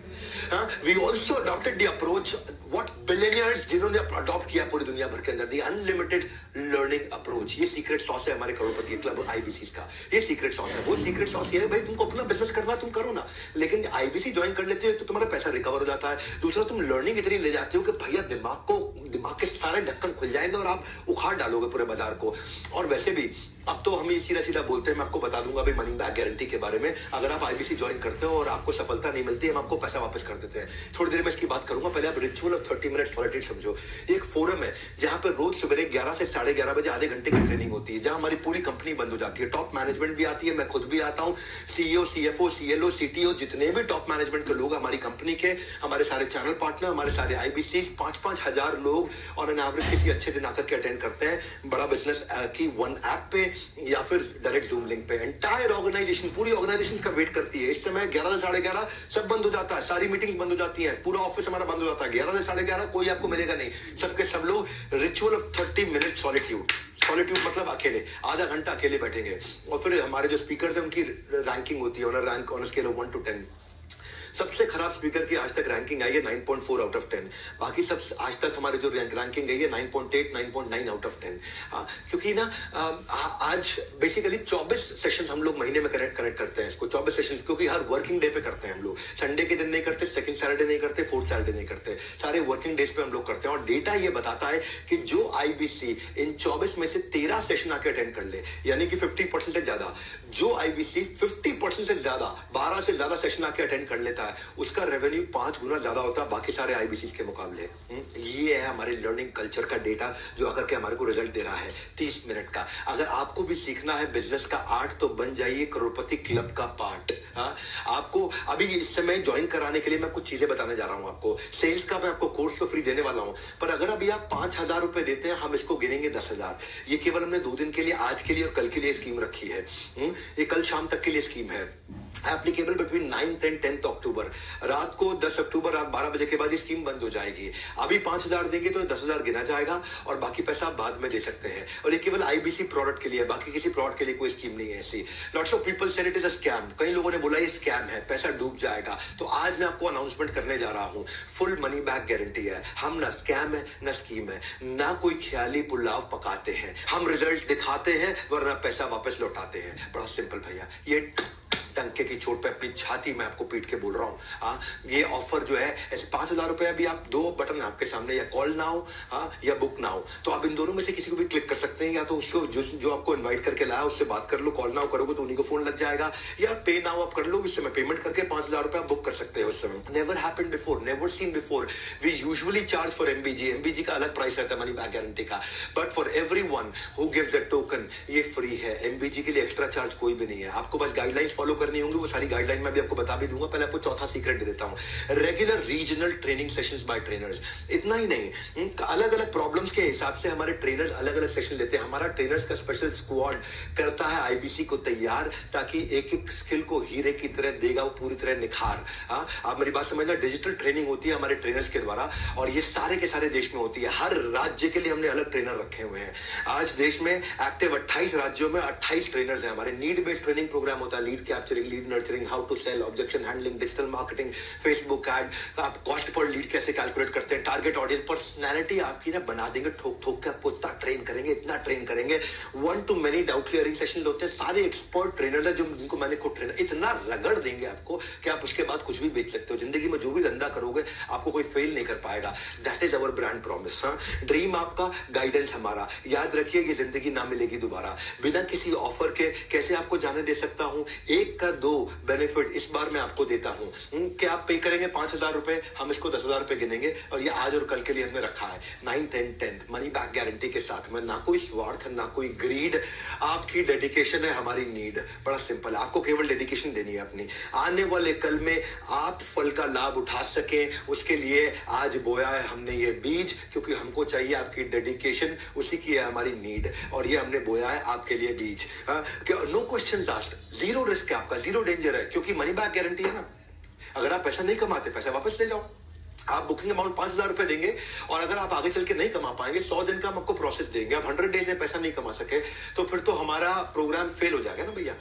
We also adopted the approach what billionaires जिन्होंने अडॉप्ट किया पूरी दुनिया भर के अंदर, द अनलिमिटेड लर्निंग अप्रोच. ये सीक्रेट सॉस है हमारे करोड़पति क्लब आईबीसी का. ये सीक्रेट सॉस है. वो सीक्रेट सॉस ये है, भाई तुमको अपना बिजनेस करना, तुम करो ना, लेकिन आईबीसी ज्वाइन कर लेते हो तो तुम्हारा पैसा रिकवर हो जाता है. दूसरा, तुम लर्निंग इतनी ले जाते हो कि भैया दिमाग के सारे ढक्कन खुल जाएंगे और आप उखाड़ डालोगे पूरे बाजार को. और वैसे भी अब तो हम सीधा सीधा बोलते हैं. मैं आपको बता दूंगा भाई मनी बैक गारंटी के बारे में. अगर आप आईबीसी ज्वाइन करते हो और आपको सफलता नहीं मिलती, हम आपको पैसा वापस कर देते हैं. थोड़ी देर में इसकी बात करूंगा. पहले आप रिचुअल ऑफ 30-minute सॉलिट्यूड समझो. एक फोरम है जहां पर रोज सवेरे 11 से 11:30 बजे आधे घंटे की ट्रेनिंग होती है, जहां हमारी पूरी कंपनी बंद हो जाती है. टॉप मैनेजमेंट भी आती है, मैं खुद भी आता हूं. सीईओ, सीएफओ, सीएलओ, सीटीओ, जितने भी टॉप मैनेजमेंट के लोग हमारी कंपनी के, हमारे सारे चैनल पार्टनर, हमारे सारे आईबीसी, 5-5 हजार लोग और एन एवरेज किसी अच्छे दिन आकर के अटेंड करते हैं. बड़ा बिजनेस की वन ऐप पे या फिर डायरेक्ट जूम लिंक पे. एंटायर ऑर्गेनाइजेशन, पूरी ऑर्गेनाइजेशन का वेट करती है. इस समय 11 से 11:30 सब बंद हो जाता है, सारी मीटिंग्स बंद हो जाती हैं, पूरा ऑफिस हमारा बंद हो जाता है. 11 से 11:30 कोई आपको मिलेगा नहीं. सबके सब लोग ritual of 30-minute solitude. Solitude मतलब अकेले, आधा घंटा अकेले बैठेंगे. और फिर हमारे जो स्पीकर है उनकी रैंकिंग होती है, rank on scale of 1 to 10. सबसे खराब स्पीकर की आज तक रैंकिंग आई है 9.4 आउट ऑफ 10. बाकी सब आज तक हमारे जो रैंकिंग गई है 9.8, 9.9 आउट ऑफ 10. क्योंकि ना आज बेसिकली 24 सेशन हम लोग महीने में कनेक्ट करते हैं इसको. 24 सेशन, क्योंकि हर वर्किंग डे पे करते हैं हम लोग. संडे के दिन नहीं करते, सेकंड सैटरडे नहीं करते, फोर्थ सैटरडे नहीं करते, सारे वर्किंग डेज पे हम लोग करते हैं. और डेटा ये बताता है कि जो आईबीसी इन 24 में से 13 सेशन आके अटेंड कर ले, यानी कि 50% से ज्यादा, जो आईबीसी 50% से ज्यादा 12 से ज्यादा सेशन आके अटेंड कर लेता है, उसका रेवेन्यू 5 गुना ज्यादा होता है बाकी सारे आईबीसी के मुकाबले. ये है हमारे लर्निंग कल्चर का डेटा जो आकर के हमारे को रिजल्ट दे रहा है 30 मिनट का. अगर आपको भी सीखना है बिजनेस का आर्ट तो बन जाइए करोड़पति क्लब का पार्ट. आपको अभी इस समय ज्वाइन कराने के लिए मैं कुछ चीजें बताने जा रहा हूं. आपको सेल्स का मैं आपको कोर्स तो फ्री देने वाला हूं, पर अगर अभी आप 5,000 रुपए देते हैं, हम इसको गिनेंगे 10,000. ये केवल हमने 2 दिन के लिए, आज के लिए और कल के लिए स्कीम रखी है. ये कल शाम तक के लिए स्कीम है. Applicable between 9th and 10th अक्टूबर. रात को 10 अक्टूबर रात 12 बजे के बाद ये स्कीम बंद हो जाएगी. अभी 5,000 देंगे तो 10,000 गिना जाएगा और बाकी पैसा आप बाद में दे सकते हैं. और ये केवल आईबीसी प्रोडक्ट के लिए है, बाकी किसी प्रोडक्ट के लिए कोई स्कीम नहीं है ऐसी. Lots of people said it is a scam. कई लोगों ने बोला ये स्कैम है, पैसा डूब जाएगा. तो आज मैं आपको अनाउंसमेंट करने जा रहा हूं. फुल मनी बैक गारंटी है. हम ना स्कैम है ना स्कीम है, ना कोई ख्याली पुलाव पकाते हैं. हम रिजल्ट दिखाते हैं वरना पैसा वापस लौटाते हैं. बड़ा सिंपल भैया. ये टंके की चोट पे अपनी छाती में आपको पीट के बोल रहा हूं. ये ऑफर जो है ऐसे 5,000 रुपए. अभी आप 2 बटन है आपके सामने, या कॉल नाउ या बुक नाउ. तो आप इन दोनों में से किसी को भी क्लिक कर सकते हैं, या तो उसको जो आपको इनवाइट करके लाया उससे बात कर लो. कॉल नाउ करोगे तो उन्हीं को फोन लग जाएगा, या पे नाउ आप कर लो. इस समय पेमेंट करके 5,000 रुपए आप बुक कर सकते हैं. उस समय never happened before, never seen before. We usually charge for MBG का अलग प्राइस रहता है मनी बैक गारंटी का, but for everyone who gives a token ये फ्री है. एमबीजी के लिए एक्स्ट्रा चार्ज कोई भी नहीं है. आपको बस गाइडलाइंस फॉलो करनी होंगी, वो सारी गाइडलाइन मैं भी आपको बता भी दूंगा. पहले आपको चौथा सीक्रेट दे देता हूं. Regular regional training sessions bye trainers. इतना ही नहीं, अलग अलग प्रॉब्लम्स के हिसाब से हमारे ट्रेनर्स अलग अलग सेशन लेते हैं. हमारा ट्रेनर्स का स्पेशल स्क्वाड करता है आईबीसी को तैयार, ताकि एक एक स्किल को हीरे की तरह देगा वो पूरी तरह निखार. आप मेरी बात समझना. डिजिटल ट्रेनिंग होती है हमारे ट्रेनर्स के द्वारा, और ये सारे के सारे देश में होती है. हर राज्य के लिए हमने अलग ट्रेनर रखे हुए हैं. आज देश में एक्टिव 28 राज्यों में 28 ट्रेनर्स हैं. हमारे नीड बेस्ड ट्रेनिंग प्रोग्राम होता है, lead capture lead nurturing, how to sell, objection handling, digital marketing, Facebook ad, आप कॉस्ट पर लीड कैसे कैलकुलेट करते हैं, टारगेट ऑडियंस, पर्सनैलिटी आपकी ना बना देंगे, ठोक ठोक के आपको इतना ट्रेन करेंगे, इतना ट्रेन करेंगे। 1 to many doubt clearing session होते हैं, सारे एक्सपर्ट ट्रेनर है जो जिनको मैंने खुद ट्रेनर, इतना रगड़ देंगे आपको कि आप उसके बाद कुछ भी बेच सकते हो। जिंदगी में जो भी धंधा करोगे आपको कोई फेल नहीं कर पाएगा। That is our brand promise. Dream आपका, गाइडेंस हमारा। याद रखिए ये जिंदगी ना मिलेगी दोबारा। बिना किसी ऑफर के कैसे आपको जाने दे सकता हूं? 1 का 2 बेनिफिट इस बार मैं आपको देता हूं कि आप पे करेंगे 5,000 रुपए, हम इसको 10,000 रुपए गिनेंगे और ये आज और कल के लिए हमने रखा है। 9th and 10th money back guarantee के साथ में, ना कोई स्वार्थ, ना कोई ग्रीड, आपकी डेडिकेशन है हमारी नीड। बड़ा सिंपल, आपको केवल डेडिकेशन देनी है अपनी। आने वाले कल में आप फल का लाभ उठा सके उसके लिए आज बोया है हमने ये बीज, क्योंकि हमको चाहिए आपकी डेडिकेशन, उसी की है हमारी नीड, और ये हमने बोया है आपके लिए बीज। No question asked, zero risk है आपका, जीरो डेंजर है, क्योंकि मनी बैक गारंटी है ना। अगर आप पैसा नहीं कमाते, पैसा वापस ले जाओ। आप बुकिंग अमाउंट 5,000 रुपए देंगे और अगर आप आगे चल के नहीं कमा पाएंगे, 100 दिन का हम आपको प्रोसेस देंगे। आप 100 डेज में पैसा नहीं कमा सके तो फिर तो हमारा प्रोग्राम फेल हो जाएगा ना भैया।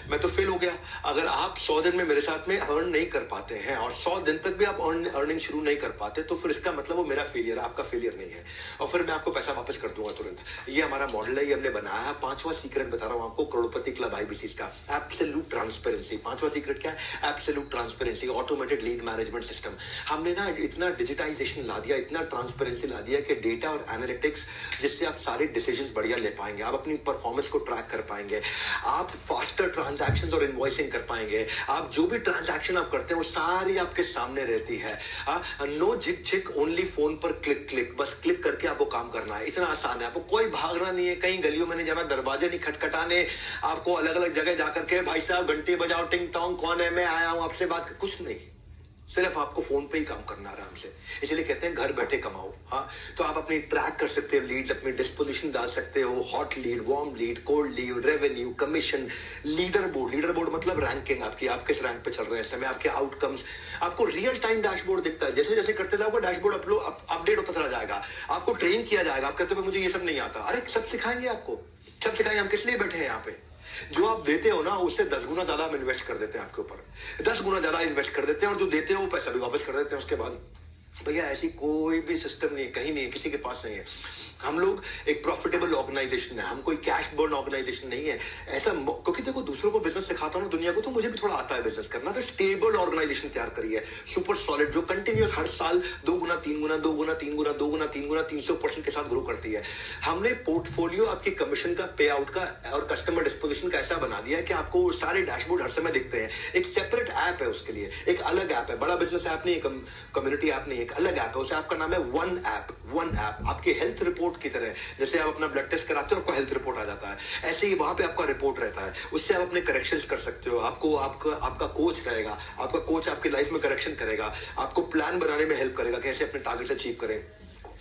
मैं तो फेल हो गया। अगर आप 100 दिन में मेरे साथ में अर्न नहीं कर पाते हैं और 100 दिन तक भी आप अर्निंग शुरू नहीं कर पाते, तो फिर इसका मतलब वो मेरा फेलियर है, आपका फेलियर नहीं है, और फिर मैं आपको पैसा वापस कर दूंगा तुरंत। ये हमारा मॉडल है, ये हमने बनाया है। 5वां सीक्रेट बता रहा हूं आपको, करोड़पति क्लब आईबीसी का, एब्सोल्यूट ट्रांसपेरेंसी। 5वां सीक्रेट क्या है? Absolute transparency, automated lead management system. हमने ना इतना डिजिटाइजेशन ला दिया, इतना ट्रांसपेरेंसी ला दिया कि डेटा और एनालिटिक्स, जिससे आप सारे डिसीजंस बढ़िया ले पाएंगे, आप अपनी परफॉर्मेंस को ट्रैक कर पाएंगे, आप फास्टर ट्रांजैक्शंस और इनवॉइसिंग कर पाएंगे, आप जो भी ट्रांजैक्शन आप करते हैं वो सारी आपके सामने रहती है। नो झिक झिक, ओनली फोन पर क्लिक क्लिक, बस क्लिक करके आपको काम करना है। इतना आसान है, आपको कोई भागना नहीं है, कहीं गलियों में नहीं जाना, दरवाजे नहीं खटखटाने, आपको अलग अलग जगह जाकर के भाई साहब घंटी बजाओ, टिंग टोंग, कौन है, मैं आया हूं आपसे बात, कुछ नहीं, सिर्फ आपको फोन पे ही काम करना आराम से। इसलिए कहते हैं घर बैठे कमाओ। हाँ, तो आप अपनी ट्रैक कर सकते हो लीड, अपनी डिस्पोजिशन डाल सकते हो, hot lead, warm lead, cold lead, revenue, commission, leader board. Leader board मतलब रैंकिंग आपकी, आप किस रैंक पे चल रहे हैं इस समय, आपके आउटकम्स, आपको रियल टाइम डैशबोर्ड दिखता है। जैसे जैसे करते जाओगे डैशबोर्ड अपडेट होता चला जाएगा, आपको ट्रेन किया जाएगा। आप कहते हो मुझे ये सब नहीं आता, अरे सब सिखाएंगे आपको, सब सिखाएंगे। हम किस लिए बैठे हैं यहाँ पे? जो आप देते हो ना उससे 10 गुना ज्यादा हम इन्वेस्ट कर देते हैं आपके ऊपर, 10 गुना ज्यादा इन्वेस्ट कर देते हैं, और जो देते हो वो पैसा भी वापस कर देते हैं उसके बाद। भैया ऐसी कोई भी सिस्टम नहीं है, कहीं नहीं है, किसी के पास नहीं है। हम लोग एक प्रॉफिटेबल ऑर्गेनाइजेशन है, हम कोई कैश बर्न ऑर्गेनाइजेशन नहीं है ऐसा। क्योंकि देखो दूसरों को बिजनेस सिखाता हूं दुनिया को, तो मुझे भी थोड़ा आता है बिजनेस करना। तो स्टेबल ऑर्गेनाइजेशन तैयार करी है, सुपर सॉलिड, जो कंटिन्यूस हर साल 2 गुना 3 गुना 2 गुना 3 गुना 2 गुना 3 गुना 300% के साथ ग्रो करती है। हमने पोर्टफोलियो आपकी कमीशन का, पे आउट का और कस्टमर डिस्पोजिशन का ऐसा बना दिया है कि आपको सारे डैशबोर्ड हर समय दिखते हैं। एक सेपरेट ऐप है उसके लिए, एक अलग ऐप है, बड़ा बिजनेस ऐप नहीं, कम्युनिटी ऐप नहीं, एक अलग ऐप है, उसे आपका नाम है वन ऐप। वन ऐप आपके हेल्थ रिपोर्ट की तरह, जैसे आप अपना ब्लड टेस्ट कराते हो आपको हेल्थ रिपोर्ट आ जाता है, ऐसे ही वहां पे आपका रिपोर्ट रहता है, उससे आप अपने करेक्शंस कर सकते हो। आपको आपका कोच रहेगा, आपका कोच आपकी लाइफ में करेक्शन करेगा, आपको प्लान बनाने में हेल्प करेगा कैसे अपने टारगेट अचीव करें।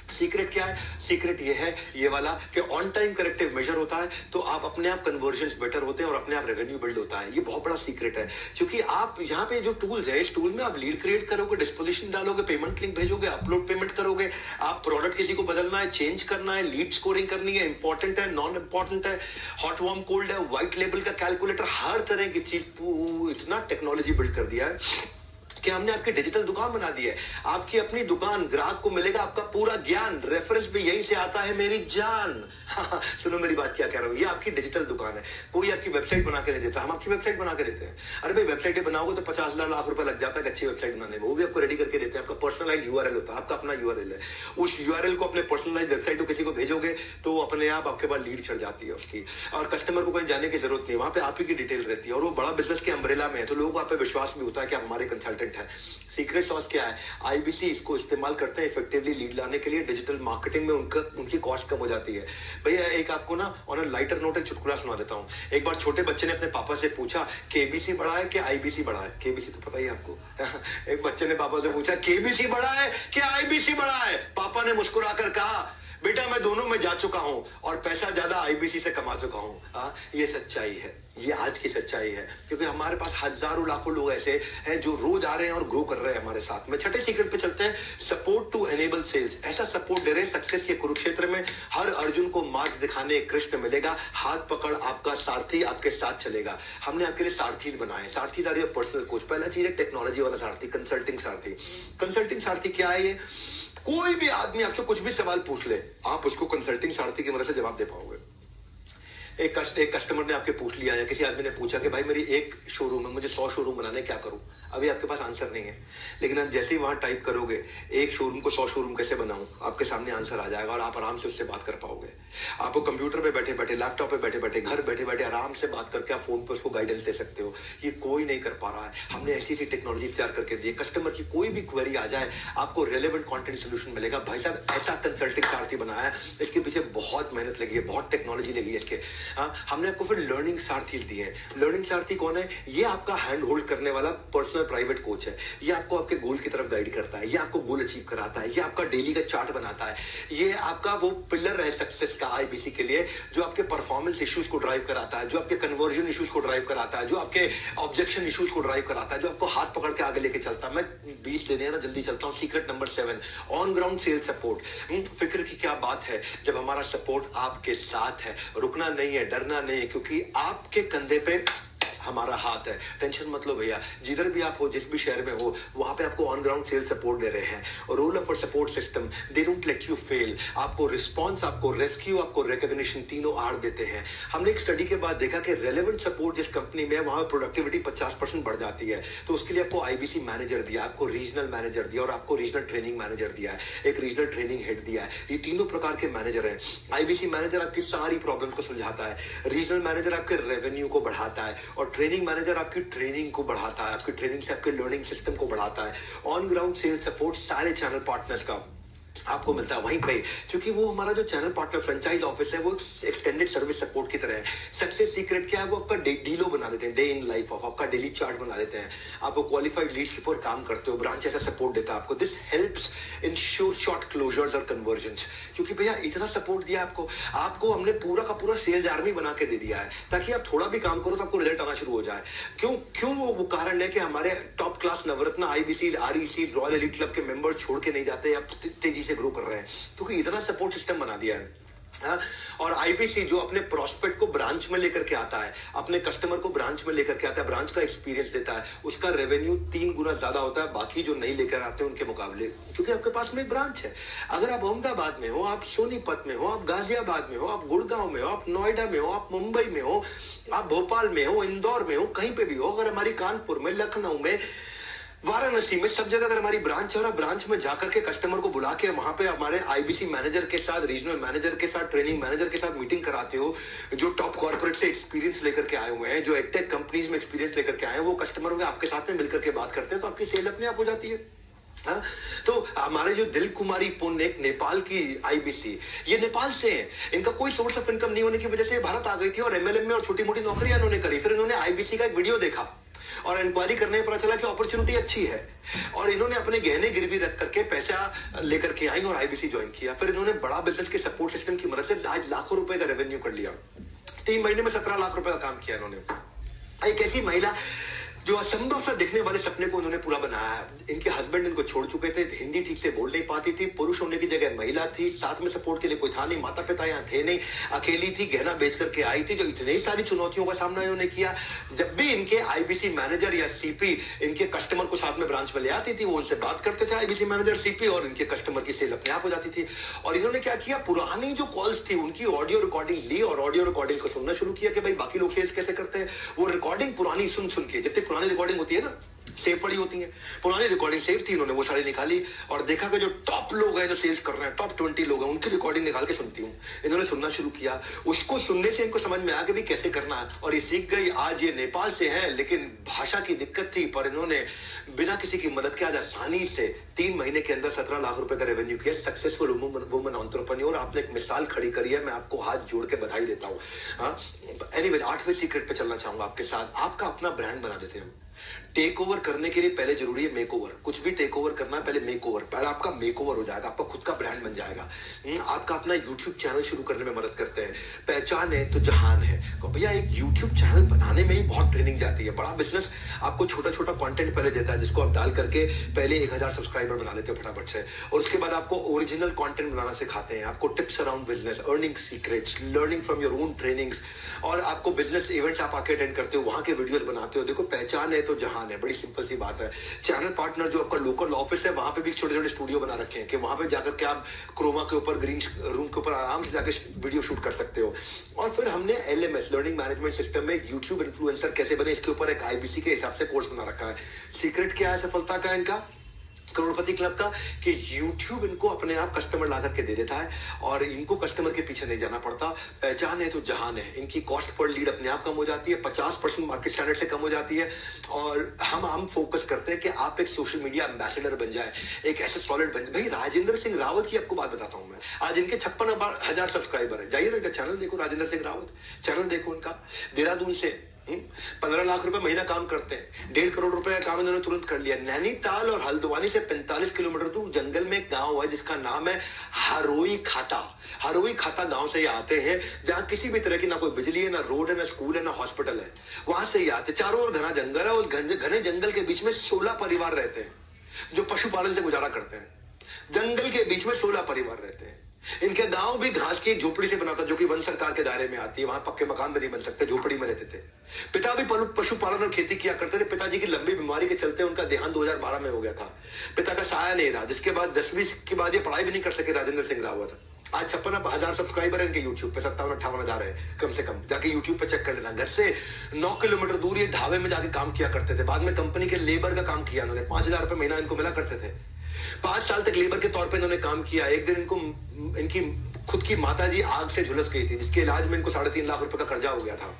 सीक्रेट क्या है? सीक्रेट ये है, ये वाला, कि ऑन टाइम करेक्टिव मेजर होता है तो आप अपने आप कन्वर्जन्स बेटर होते हैं और अपने आप रेवेन्यू बिल्ड होता है। ये बहुत बड़ा सीक्रेट है, क्योंकि आप यहाँ पे जो टूल्स है, इस टूल में आप लीड क्रिएट करोगे, डिस्पोजिशन डालोगे, पेमेंट लिंक भेजोगे, अपलोड पेमेंट करोगे, आप प्रोडक्ट किसी को बदलना है, चेंज करना है, लीड स्कोरिंग करनी है, इंपॉर्टेंट है, नॉन इंपॉर्टेंट है, हॉट वार्म कोल्ड है, व्हाइट लेबल का कैलकुलेटर, हर तरह की चीज, इतना टेक्नोलॉजी बिल्ड कर दिया है कि हमने आपकी डिजिटल दुकान बना दी है। आपकी अपनी दुकान, ग्राहक को मिलेगा आपका पूरा ज्ञान, रेफरेंस भी यहीं से आता है मेरी जान। सुनो मेरी बात क्या कह रहा हूं, ये आपकी डिजिटल दुकान है। कोई आपकी वेबसाइट बना के नहीं देता, हम आपकी वेबसाइट बना के देते हैं। अरे भाई वेबसाइट बनाओगे तो 50,000 लाख रुपए लग जाता है अच्छी वेबसाइट बनाने में, वो भी आपको रेडी करके देते हैं। आपका पर्सनलाइज यूआरएल होता है, आपका अपना यूआरएल है, उस यूआरएल को अपने पर्सनलाइज वेबसाइट को किसी को भेजोगे तो वो अपने आप आपके पास लीड चढ़ जाती है उसकी, और कस्टमर को कहीं जाने की जरूरत नहीं, वहां पे आप ही की डिटेल रहती है, और वो बड़ा बिजनेस के अम्ब्रेला में है, तो लोगों को आप पे विश्वास भी होता है कि आप हमारे कंसल्टेंट हैं। सीक्रेट सॉस क्या है? आईबीसी इसको इस्तेमाल करते हैं इफेक्टिवली लीड लाने के लिए। डिजिटल मार्केटिंग में उनकी कॉस्ट कम हो जाती है। भैया एक आपको ना ऑन अ लाइटर नोट एक चुटकुला सुना देता हूँ। एक बार छोटे बच्चे ने अपने पापा से पूछा केबीसी बड़ा है कि आईबीसी बड़ा है? केबीसी तो पता ही है आपको। एक बच्चे ने पापा से पूछा केबीसी बड़ा है कि आईबीसी बड़ा है? पापा ने मुस्कुराकर कहा बेटा मैं दोनों में जा चुका हूं और पैसा ज्यादा आईबीसी से कमा चुका हूं। हाँ, ये सच्चाई है, ये आज की सच्चाई है, क्योंकि हमारे पास हजारों लाखों लोग ऐसे हैं जो रोज आ रहे हैं और ग्रो कर रहे हैं हमारे साथ में। छठे सीक्रेट पे चलते हैं, सपोर्ट टू एनेबल सेल्स। ऐसा सपोर्ट दे रहे हैं सक्सेस के कुरुक्षेत्र में हर अर्जुन को मार्ग दिखाने कृष्ण मिलेगा, हाथ पकड़ आपका सारथी आपके साथ चलेगा। हमने आपके लिए सारथी बनाए, सारथी आर योर पर्सनल कोच। पहला चीज है टेक्नोलॉजी वाला सारथी, कंसल्टिंग सारथी। कंसल्टिंग सारथी क्या है? ये कोई भी आदमी आपसे कुछ भी सवाल पूछ ले, आप उसको कंसल्टिंग सारथी की मदद से जवाब दे पाओगे। एक कस्टमर ने आपके पूछ लिया, या किसी आदमी ने पूछा कि भाई मेरी एक शोरूम है, मुझे 100 शोरूम बनाने, क्या करूं? अभी आपके पास आंसर नहीं है, लेकिन आप जैसे ही वहां टाइप करोगे एक शोरूम को 100 शोरूम कैसे बनाऊं, आपके सामने आंसर आ जाएगा और आप आराम से उससे बात कर पाओगे। आपको कंप्यूटर पे बैठे बैठे, लैपटॉप पे बैठे बैठे, घर बैठे बैठे आराम से बात करके आप फोन पे उसको गाइडेंस दे सकते हो। ये कोई नहीं कर पा रहा है। हमने ऐसी ऐसी टेक्नोलॉजी तैयार करके दी, कस्टमर की कोई भी क्वेरी आ जाए आपको रेलेवेंट कंटेंट सोल्यूशन मिलेगा। भाई साहब ऐसा कंसल्टिंग सारथी बनाया है, इसके पीछे बहुत मेहनत लगी है, बहुत टेक्नोलॉजी लगी है इसके। हमने आपको फिर लर्निंग सारथी दिए हैं। लर्निंग सारथी कौन है? ये आपका हैंड होल्ड करने वाला पर्सनल प्राइवेट कोच है। ये आपको आपके गोल की तरफ गाइड करता है, ये आपको गोल अचीव कराता है, ये आपका डेली का चार्ट बनाता है। ये आपका वो पिलर है सक्सेस का आईबीसी के लिए, जो आपके परफॉर्मेंस इश्यूज को ड्राइव कराता है, जो आपके कन्वर्जन इश्यूज को ड्राइव कराता है, जो आपके ऑब्जेक्शन इश्यूज को ड्राइव कराता है, जो आपको हाथ पकड़ के आगे लेके चलता है। मैं 20 देने हैं ना, जल्दी चलता हूं। Secret number 7, on ground sales support. फिक्र की क्या बात है जब हमारा सपोर्ट आपके साथ है। रुकना नहीं है, डरना नहीं है, क्योंकि आपके कंधे पे हमारा हाथ है। टेंशन मत लो भैया, जिधर भी आप हो, जिस भी शहर में हो, वहां पे आपको ऑन ग्राउंड सेल सपोर्ट दे रहे हैं। Role of support system, they don't let you fail. आपको रिस्पांस, आपको रेस्क्यू, आपको रिकॉग्निशन, तीनों आर देते हैं। हमने एक स्टडी के बाद देखा कि रेलेवेंट सपोर्ट जिस कंपनी में है वहां प्रोडक्टिविटी 50% बढ़ जाती है। तो उसके लिए आपको आईबीसी मैनेजर दिया, आपको रीजनल मैनेजर दिया और आपको रीजनल ट्रेनिंग मैनेजर दिया है, एक रीजनल ट्रेनिंग हेड दिया है। ये तीनों प्रकार के मैनेजर हैं। आईबीसी मैनेजर आपकी सारी प्रॉब्लम को सुलझाता है, रीजनल मैनेजर आपके रेवेन्यू को बढ़ाता है और ट्रेनिंग मैनेजर आपकी ट्रेनिंग को बढ़ाता है, आपकी ट्रेनिंग से आपके लर्निंग सिस्टम को बढ़ाता है। ऑन ग्राउंड सेल्स सपोर्ट सारे चैनल पार्टनर्स का आपको मिलता है वहीं पे, क्योंकि वो हमारा जो चैनल पार्टनर फ्रेंचाइज ऑफिस है वो एक्सटेंडेड सर्विस सपोर्ट की तरह है। सक्सेस सीक्रेट क्या है? वो आपका डीलो बना देते हैं, डे इन लाइफ ऑफ, आपका डेली चार्ट बना देते हैं। आपको क्वालिफाइड लीड्स के ऊपर काम करते हो, ब्रांच ऐसा सपोर्ट देता है आपको। This helps ensure short closures और कन्वर्जन्स, क्योंकि भैया इतना सपोर्ट दिया आपको हमने पूरा का पूरा सेल्स आर्मी बना के दे दिया है, ताकि आप थोड़ा भी काम करो तो आपको रिजल्ट आना शुरू हो जाए। क्यों वो कारण है कि हमारे top class Navratna, IBC, REC, royal elite club के मेंबर्स छोड़ के नहीं जाते या तेजी से ग्रो कर रहे हैं, क्योंकि इतना सपोर्ट सिस्टम बना दिया है। और आईबीसी जो अपने प्रोस्पेक्ट को ब्रांच में लेकर के आता है, अपने कस्टमर को ब्रांच में लेकर के आता है, ब्रांच का एक्सपीरियंस देता है, उसका रेवेन्यू 3 गुना ज्यादा होता है बाकी जो नहीं लेकर आते हैं उनके मुकाबले, क्योंकि आपके पास में एक ब्रांच है। अगर आप अहमदाबाद में हो, आप सोनीपत में हो, आप गाजियाबाद में हो, आप गुड़गांव में हो, आप नोएडा में हो, आप मुंबई में हो, आप भोपाल में हो, इंदौर में हो, कहीं पे भी हो, अगर हमारी कानपुर में, लखनऊ में, वाराणसी में, सब जगह अगर हमारी ब्रांच है और आप ब्रांच में जाकर के कस्टमर को बुला के वहां पे हमारे आईबीसी मैनेजर के साथ, रीजनल मैनेजर के साथ, ट्रेनिंग मैनेजर के साथ मीटिंग कराते हो, जो टॉप कॉर्पोरेट से एक्सपीरियंस लेकर के आए हुए हैं, जो एडटेक कंपनीज में एक्सपीरियंस लेकर के आए हैं, वो कस्टमरों के आपके साथ में मिलकर के बात करते हैं, तो आपकी सेल अपने आप हो जाती है। हाँ? तो हमारे जो दिल कुमारी पुण्य, एक नेपाल की आईबीसी, ये नेपाल से है, इनका कोई सोर्स ऑफ इनकम नहीं होने की वजह से भारत आ गई थी और एमएलएम में और छोटी मोटी नौकरियां इन्होंने करी। फिर इन्होंने आईबीसी का एक वीडियो देखा और इंक्वायरी करने पर पता चला कि अपॉर्चुनिटी अच्छी है, और इन्होंने अपने गहने गिरवी रख करके पैसा लेकर के आई और आईबीसी ज्वाइन किया। फिर इन्होंने बड़ा बिजनेस के सपोर्ट सिस्टम की मदद से आज लाखों रुपए का रेवेन्यू कर लिया। 3 महीने में 17 लाख रुपए का काम किया इन्होंने। एक ऐसी महिला जो असंभव सा दिखने वाले सपने को उन्होंने पूरा बनाया। इनके हस्बैंड इनको छोड़ चुके थे, हिंदी ठीक से बोल नहीं पाती थी, पुरुष होने की जगह महिला थी, साथ में सपोर्ट के लिए कोई था नहीं, माता पिता यहाँ थे नहीं, अकेली थी, गहना बेच करके आई थी। जो इतनी सारी चुनौतियों का सामना इन्होंने किया, जब भी इनके आईबीसी मैनेजर या सीपी इनके कस्टमर को साथ में ब्रांच में ले आती थी, वो उनसे बात करते थे आईबीसी मैनेजर, सीपी, और इनके कस्टमर की सेल अपने आप हो जाती थी। और इन्होंने क्या किया, पुरानी जो कॉल्स थी उनकी ऑडियो रिकॉर्डिंग ली और ऑडियो रिकॉर्डिंग को सुनना शुरू किया कि भाई बाकी लोग सेल्स कैसे करते हैं। वो रिकॉर्डिंग पुरानी सुन के, जितनी पुरानी रिकॉर्डिंग होती है ना, सेव पड़ी होती है, पुरानी रिकॉर्डिंग सेव थी, उन्होंने वो सारी निकाली और देखा कि जो टॉप लोग हैं, जो सेल्स कर रहे हैं, टॉप 20 लोग हैं, उनकी रिकॉर्डिंग निकाल के सुनती हूँ। इन्होंने सुनना शुरू किया, उसको सुनने से इनको समझ में आ गया भी कैसे करना है, और ये सीख गई। आज ये नेपाल से हैं, लेकिन भाषा की दिक्कत थी, पर इन्होंने बिना किसी की मदद के आज आसानी से 3 महीने के अंदर 17 लाख रुपए का रेवेन्यू किया। सक्सेसफुल वुमन एंटरप्रेन्योर, आपने एक मिसाल खड़ी करी है, मैं आपको हाथ जोड़ के बधाई देता हूँ। एनीवे, 8वें सीक्रेट पे चलना चाहूंगा आपके साथ। आपका अपना ब्रांड बना देते हैं। टेक ओवर करने के लिए पहले जरूरी है मेक ओवर। कुछ भी टेक ओवर करना है पहले मेक ओवर, पहले आपका मेक ओवर हो जाएगा, आपका खुद का ब्रांड बन जाएगा। आपका अपना यूट्यूब चैनल शुरू करने में मदद करते हैं। पहचान है तो जहान है। तो भैया एक यूट्यूब चैनल बनाने में ही बहुत ट्रेनिंग जाती है। बड़ा बिजनेस आपको छोटा छोटा कंटेंट पहले देता है, जिसको आप डाल करके पहले 1000 सब्सक्राइबर बना लेते हो फटाफट से, और उसके बाद आपको ओरिजिनल कंटेंट बनाना सिखाते हैं, आपको tips around business, earning secrets, learning from your own trainings, और आपको बिजनेस इवेंट आप आके अटेंड करते हो, वहां के वीडियोस बनाते हो। देखो पहचान है तो जहान है, बड़ी सिंपल सी बात है। चैनल पार्टनर जो आपका लोकल ऑफिस है, वहां पे भी छोटे छोटे स्टूडियो बना रखे हैं कि वहां पे जाकर के आप क्रोमा के ऊपर, ग्रीन रूम के ऊपर आराम से जाकर वीडियो शूट कर सकते हो। और फिर हमने LMS, लर्निंग मैनेजमेंट सिस्टम में यूट्यूब इन्फ्लुएंसर कैसे बने, इसके ऊपर एक IBC के हिसाब से कोर्स बना रखा है। सीक्रेट क्या है सफलता का इनका, करोड़पति क्लब का, कि YouTube इनको अपने आप कस्टमर ला करके दे देता है और इनको कस्टमर के पीछे नहीं जाना पड़ता। पहचान है तो जहान है। इनकी कॉस्ट पर लीड अपने आप कम हो जाती है, 50% मार्केट स्टैंडर्ड से कम हो जाती है। और हम फोकस करते हैं कि आप एक सोशल मीडिया एम्बेसडर बन जाए, एक ऐसे सॉलिड बन जाए। भाई राजेंद्र सिंह रावत की आपको बात बताता हूं मैं, आज इनके 56,000 सब्सक्राइबर है। जाइए ना इनका चैनल देखो, राजेंद्र सिंह रावत चैनल देखो उनका। देहरादून से 15 लाख रुपए महीना काम करते हैं, 1.5 करोड़ रुपए का काम इन्होंने तुरंत कर लिया। नैनीताल और हल्द्वानी से 45 किलोमीटर दूर जंगल में एक गांव है जिसका नाम है हरोई खाता। हरोई खाता गांव से ये आते हैं, जहां किसी भी तरह की ना कोई बिजली है, ना रोड है, ना स्कूल है, ना हॉस्पिटल है। वहां से ये आते, चारों ओर घना जंगल है, और घने जंगल के बीच में 16 परिवार रहते हैं जो पशुपालन से गुजारा करते हैं। जंगल के बीच में 16 परिवार रहते हैं। इनके गांव भी घास की एक झोपड़ी से बना था, जो कि वन सरकार के दायरे में आती है। वहां पक्के मकान भी नहीं बन सकते, झोपड़ी में रहते थे। पिता भी पशुपालन और खेती किया करते थे। पिताजी की लंबी बीमारी के चलते उनका देहांत 2012 में हो गया था। पिता का साया नहीं रहा, जिसके बाद 10वीं के बाद ये पढ़ाई भी नहीं कर सके राजेंद्र सिंह रावत। आज 56,000 सब्सक्राइबर है इनके यूट्यूब पे, 57-58 है कम से कम। जाके यूट्यूब पे चेक कर लेना। घर से 9 किलोमीटर दूर ये ढाबे में जाके काम किया करते थे। बाद में कंपनी के लेबर का काम किया उन्होंने, 5,000 रुपए महीना इनको मिला करते थे। 5 साल तक लेबर के तौर पे इन्होंने काम किया। एक दिन इनकी खुद की माताजी आग से झुलस गई थी, जिसके इलाज में इनको 3.5 लाख रुपए का कर्जा हो गया था।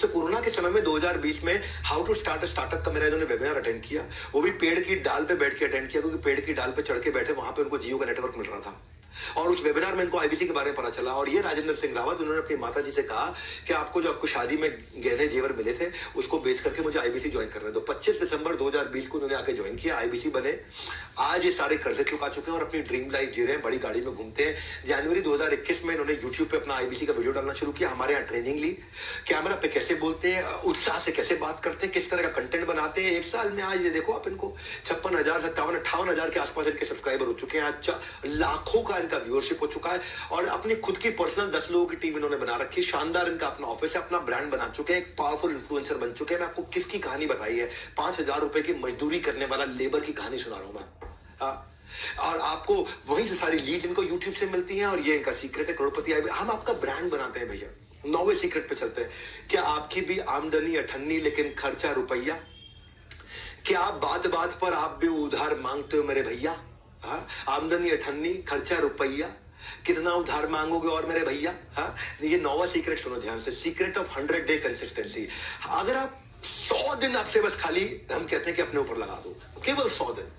तो कोरोना के समय में 2020 में how to start a startup का मेरा इन्होंने वेबिनार अटेंड किया। वो भी पेड़ की डाल पे बैठ के अटेंड किया, क्योंकि पेड़ की डाल पे चढ़ के बैठे, वहां पे उनको जियो का नेटवर्क मिल रहा था। और उस वेबिनार में इनको IBC के बारे में पता चला। और ये राजेंद्र सिंह रावत, उन्होंने अपनी माताजी से कहा कि आपको जो आपको शादी में गहने जेवर मिले थे, उसको बेच करके मुझे IBC ज्वाइन करने दो। 25 दिसंबर 2020 को उन्होंने आके ज्वाइन किया, IBC बने। आज ये सारे कर्जे चुका चुके हैं और अपनी ड्रीम लाइफ जी रहे हैं, बड़ी गाड़ी में घूमते हैं। जनवरी 2021 में इन्होंने यूट्यूब पे अपना IBC का वीडियो डालना शुरू किया। हमारे यहाँ ट्रेनिंग ली, कैमरा पे कैसे बोलते हैं, उत्साह से कैसे बात करते हैं, किस तरह का कंटेंट बनाते हैं। 1 साल में आज ये देखो आप, इनको 56,000, 57-58 के आसपास इनके सब्सक्राइबर हो चुके हैं। आज लाखों का इनका व्यूअरशिप हो चुका है। और अपनी खुद की पर्सनल 10 लोगों की टीम इन्होंने बना रखी है। शानदार इनका अपना ऑफिस है, अपना ब्रांड बना चुके हैं, एक पावरफुल इन्फ्लुएंसर बन चुके हैं। मैं आपको किसकी कहानी बताई है, 5,000 रुपए की मजदूरी करने वाला लेबर की कहानी सुना रहा हूं मैं। और आपको वहीं से सारी लीड इनको यूट्यूब से मिलती है। और ये इनका सीक्रेट है, करोड़पति हम आपका ब्रांड बनाते हैं भैया। 9वें सीक्रेट पे चलते हैं। क्या आपकी भी आमदनी अठन्नी लेकिन खर्चा रुपया? क्या बात बात पर आप भी उधार मांगते हो मेरे भैया? आमदनी अठन्नी, खर्चा रुपया, कितना उधार मांगोगे और मेरे भैया? ये 9वां सीक्रेट सुनो ध्यान से, सीक्रेट ऑफ 100 डे कंसिस्टेंसी। अगर आप 100 दिन आपसे बस खाली, हम कहते हैं कि अपने ऊपर लगा दो, केवल 100 दिन।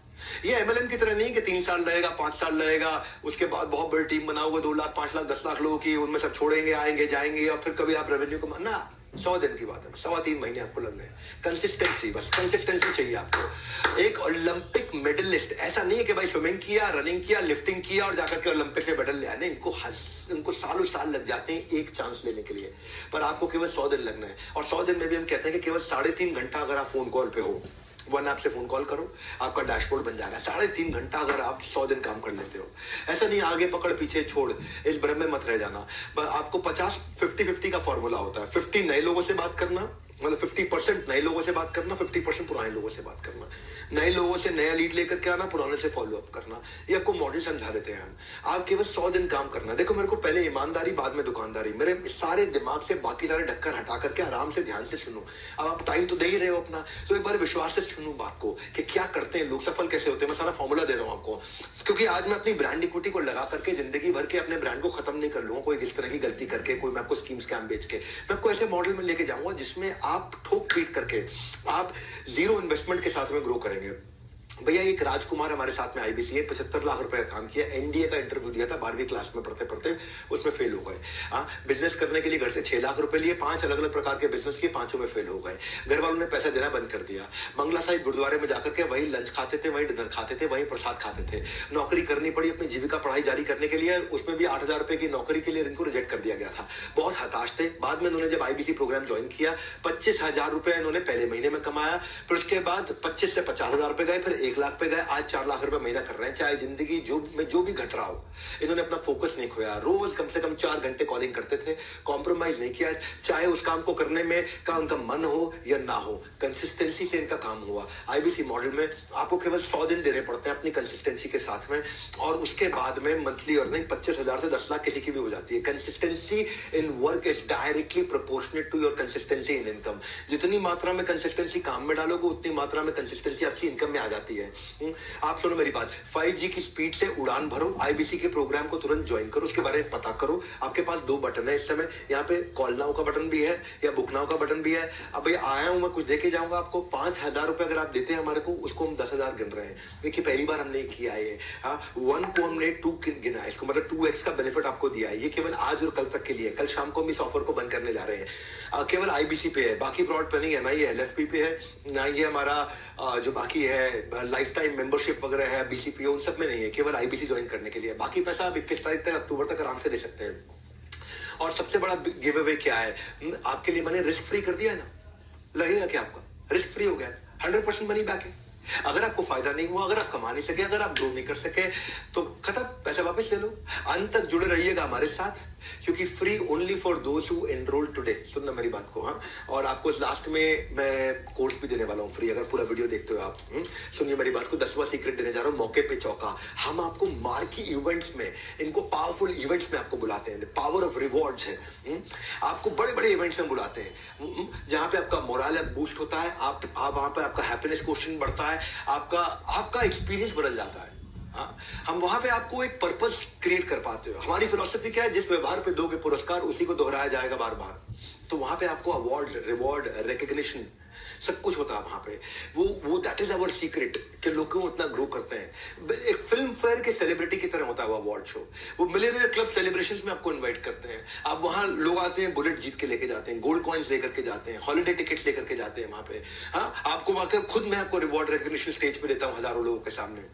ये MLM की तरह नहीं कि 3 साल लगेगा, 5 साल लगेगा, उसके बाद बहुत बड़ी टीम बनाओगे, 2 लाख, 5 लाख, 10 लाख लोगों की, उनमें सब छोड़ेंगे, आएंगे जाएंगे, और फिर कभी आप रेवेन्यू को ना। 100 दिन की बात है, 3.25 महीने आपको लगने हैं। कंसिस्टेंसी, बस कंसिस्टेंसी चाहिए आपको। एक ओलंपिक मेडलिस्ट ऐसा नहीं है कि भाई स्विमिंग किया, रनिंग किया, लिफ्टिंग किया और जाकर के ओलंपिक में मेडल ले आए। इनको सालों साल लग जाते हैं एक चांस लेने के लिए, पर आपको केवल 100 दिन लगना है। और 100 दिन में भी हम कहते हैं कि केवल 3.5 घंटा अगर आप फोन कॉल पे हो, वन ऐप से फोन कॉल करो, आपका डैशबोर्ड बन जाएगा। 3.5 घंटा अगर आप 100 दिन काम कर लेते हो। ऐसा नहीं आगे पकड़ पीछे छोड़, इस भ्रम में मत रह जाना। आपको 50-50 का फॉर्मूला होता है। 50 नए लोगों से बात करना, मतलब 50% नए लोगों से बात करना, 50% पुराने लोगों से बात करना। नए लोगों से नया लीड लेकर के आना, पुराने से फॉलो अप करना। ये आपको मॉडल समझा देते हैं हम। आप केवल 100 दिन काम करना। देखो मेरे को पहले ईमानदारी, बाद में दुकानदारी। मेरे सारे दिमाग से बाकी सारे ढक्कन हटा करके आराम से ध्यान से सुनो। अब आप टाइम तो दे ही रहे हो अपना, तो एक बार विश्वास से सुनो बात को कि क्या करते हैं लोग, सफल कैसे होते हैं। मैं सारा फॉर्मूला दे रहा हूं आपको, क्योंकि आज मैं अपनी ब्रांड इक्विटी को लगा करके जिंदगी भर के अपने ब्रांड को खत्म नहीं कर लूंगा कोई इस तरह की गलती करके, कोई मैं आपको स्कीम स्कैम बेच के। मैं आपको ऐसे मॉडल में लेके जाऊंगा जिसमें आप ठोक पीट करके आप 0 इन्वेस्टमेंट के साथ में ग्रो करेंगे। भैया एक राजकुमार हमारे साथ में आईबीसी है, 75 लाख रुपए का काम किया, एनडीए का इंटरव्यू दिया था 12वीं क्लास में पढ़ते पढ़ते, उसमें फेल हो गए। बिजनेस करने के लिए घर से 6 लाख रुपए लिए, 5 अलग अलग प्रकार के बिजनेस किए, 5 में फेल हो गए। घर वालों ने पैसा देना बंद कर दिया। मंगला साहिब गुरुद्वारे में जाकर के वही लंच खाते थे, वही डिनर खाते थे, वही प्रसाद खाते थे। नौकरी करनी पड़ी अपनी जीविका पढ़ाई जारी करने के लिए, उसमें भी 8,000 रुपए की नौकरी के लिए इनको रिजेक्ट कर दिया गया था। बहुत हताश थे। बाद में उन्होंने जब आईबीसी प्रोग्राम ज्वाइन किया, 25,000 रुपए इन्होंने पहले महीने में कमाया, फिर उसके बाद 25 से 50,000 रुपए गए, फिर 1 लाख पे गए, आज 4 लाख रुपए महीना कर रहे हैं। चाहे जिंदगी जो भी घट रहा हो, इन्होंने अपना फोकस नहीं खोया। रोज कम से कम 4 घंटे कॉलिंग करते थे, कॉम्प्रोमाइज नहीं किया, चाहे उस काम को करने में का उनका मन हो या ना हो, कंसिस्टेंसी से इनका काम हुआ। आईबीसी मॉडल में आपको केवल 100 दिन देने पड़ते हैं अपनी कंसिस्टेंसी के साथ में, और उसके बाद में मंथली अर्निंग 25,000 से 10 लाख किसी की भी हो जाती है। Consistency in work is directly proportionate to your consistency in income. जितनी मात्रा में कंसिस्टेंसी काम में डालोगे, उतनी मात्रा में कंसिस्टेंसी आपकी इनकम में आ जाती है। आप सुनो मेरी बात, 5G की स्पीड से उड़ान भरो, आईबीसी के प्रोग्राम को तुरंत ज्वाइन करो, उसके बारे में पता करो। आपके पास 2 बटन है इस समय, यहाँ पे कॉल नाउ का बटन भी है या बुक नाउ का बटन भी है। अब भैया आया हूं मैं, कुछ देके जाऊंगा आपको। 5,000 रुपए अगर आप देते हैं हमारे को, उसको हम 10,000 गिन रहे हैं। देखिए पहली बार हमने किया है ये। 1 को हमने 2 गिना है, इसको मतलब 2x का बेनिफिट आपको दिया है। ये केवल आज और कल तक के लिए, कल शाम को हम इस ऑफर को बंद करने जा रहे हैं। केवल आईबीसी पे है, बाकी ब्रॉड पे नहीं है, ना ये एलएफपी पे है, ना ये हमारा जो बाकी है लाइफ टाइम मेंबरशिप वगैरह है, बीसीपीओ, उन सब में नहीं है। केवल आईबीसी ज्वाइन करने के लिए। बाकी पैसा आप 21 तारीख तक, अक्टूबर तक आराम से दे सकते हैं। और सबसे बड़ा गिव अवे क्या है, आपके लिए मैंने रिस्क फ्री कर दिया है ना। लगेगा क्या आपका, रिस्क फ्री हो गया, 100% मनी बैक है। अगर आपको फायदा नहीं हुआ, अगर आप कमा नहीं सके, अगर आप ग्रो नहीं कर सके, तो खत्म, पैसा वापस ले लो। अंत तक जुड़े रहिएगा हमारे साथ, क्योंकि free only for those who enrol today. सुनना मेरी बात को। हाँ, और आपको लास्ट में मैं कोर्स भी देने वाला हूँ फ्री, अगर पूरा वीडियो देखते हो आप। सुनिए मेरी बात को, 10वां सीक्रेट देने जा रहा हूँ, मौके पे चौका। हम आपको मार्की इवेंट्स में, इनको पावरफुल इवेंट्स में आपको बुलाते हैं, पावर ऑफ रिवॉर्ड्स है। आपको बड़े बड़े इवेंट्स में बुलाते हैं, जहां पे आपका मोरल बूस्ट होता है, आप वहां पे आपका हैप्पीनेस क्वेश्चन बढ़ता है, आपका एक्सपीरियंस बदल जाता है। हम वहां पे आपको एक पर्पस क्रिएट कर पाते हो। हमारी फिलॉसफी क्या है, जिस व्यवहार पे दोगे पुरस्कार, उसी को दोहराया जाएगा बार बार। तो वहां पे आपको अवार्ड, रिवॉर्ड, रिकग्निशन, सब कुछ होता है वहां पे। वो दैट इज आवर सीक्रेट, कि लोग क्यों उतना ग्रो करते हैं। एक फिल्म फेयर के सेलिब्रिटी की तरह होता है वो अवार्ड शो। वो मिलियनेयर क्लब सेलिब्रेशंस में आपको इनवाइट करते हैं। आप वहां लोग आते हैं, बुलेट जीत के लेके जाते हैं, गोल्ड कॉइन्स लेकर के जाते हैं, हॉलिडे टिकट्स लेकर के जाते हैं वहां पे। हाँ, आपको वहां के खुद मैं आपको रिवॉर्ड, रिकग्निशन स्टेज पे देता हूं हजारों लोगों के सामने।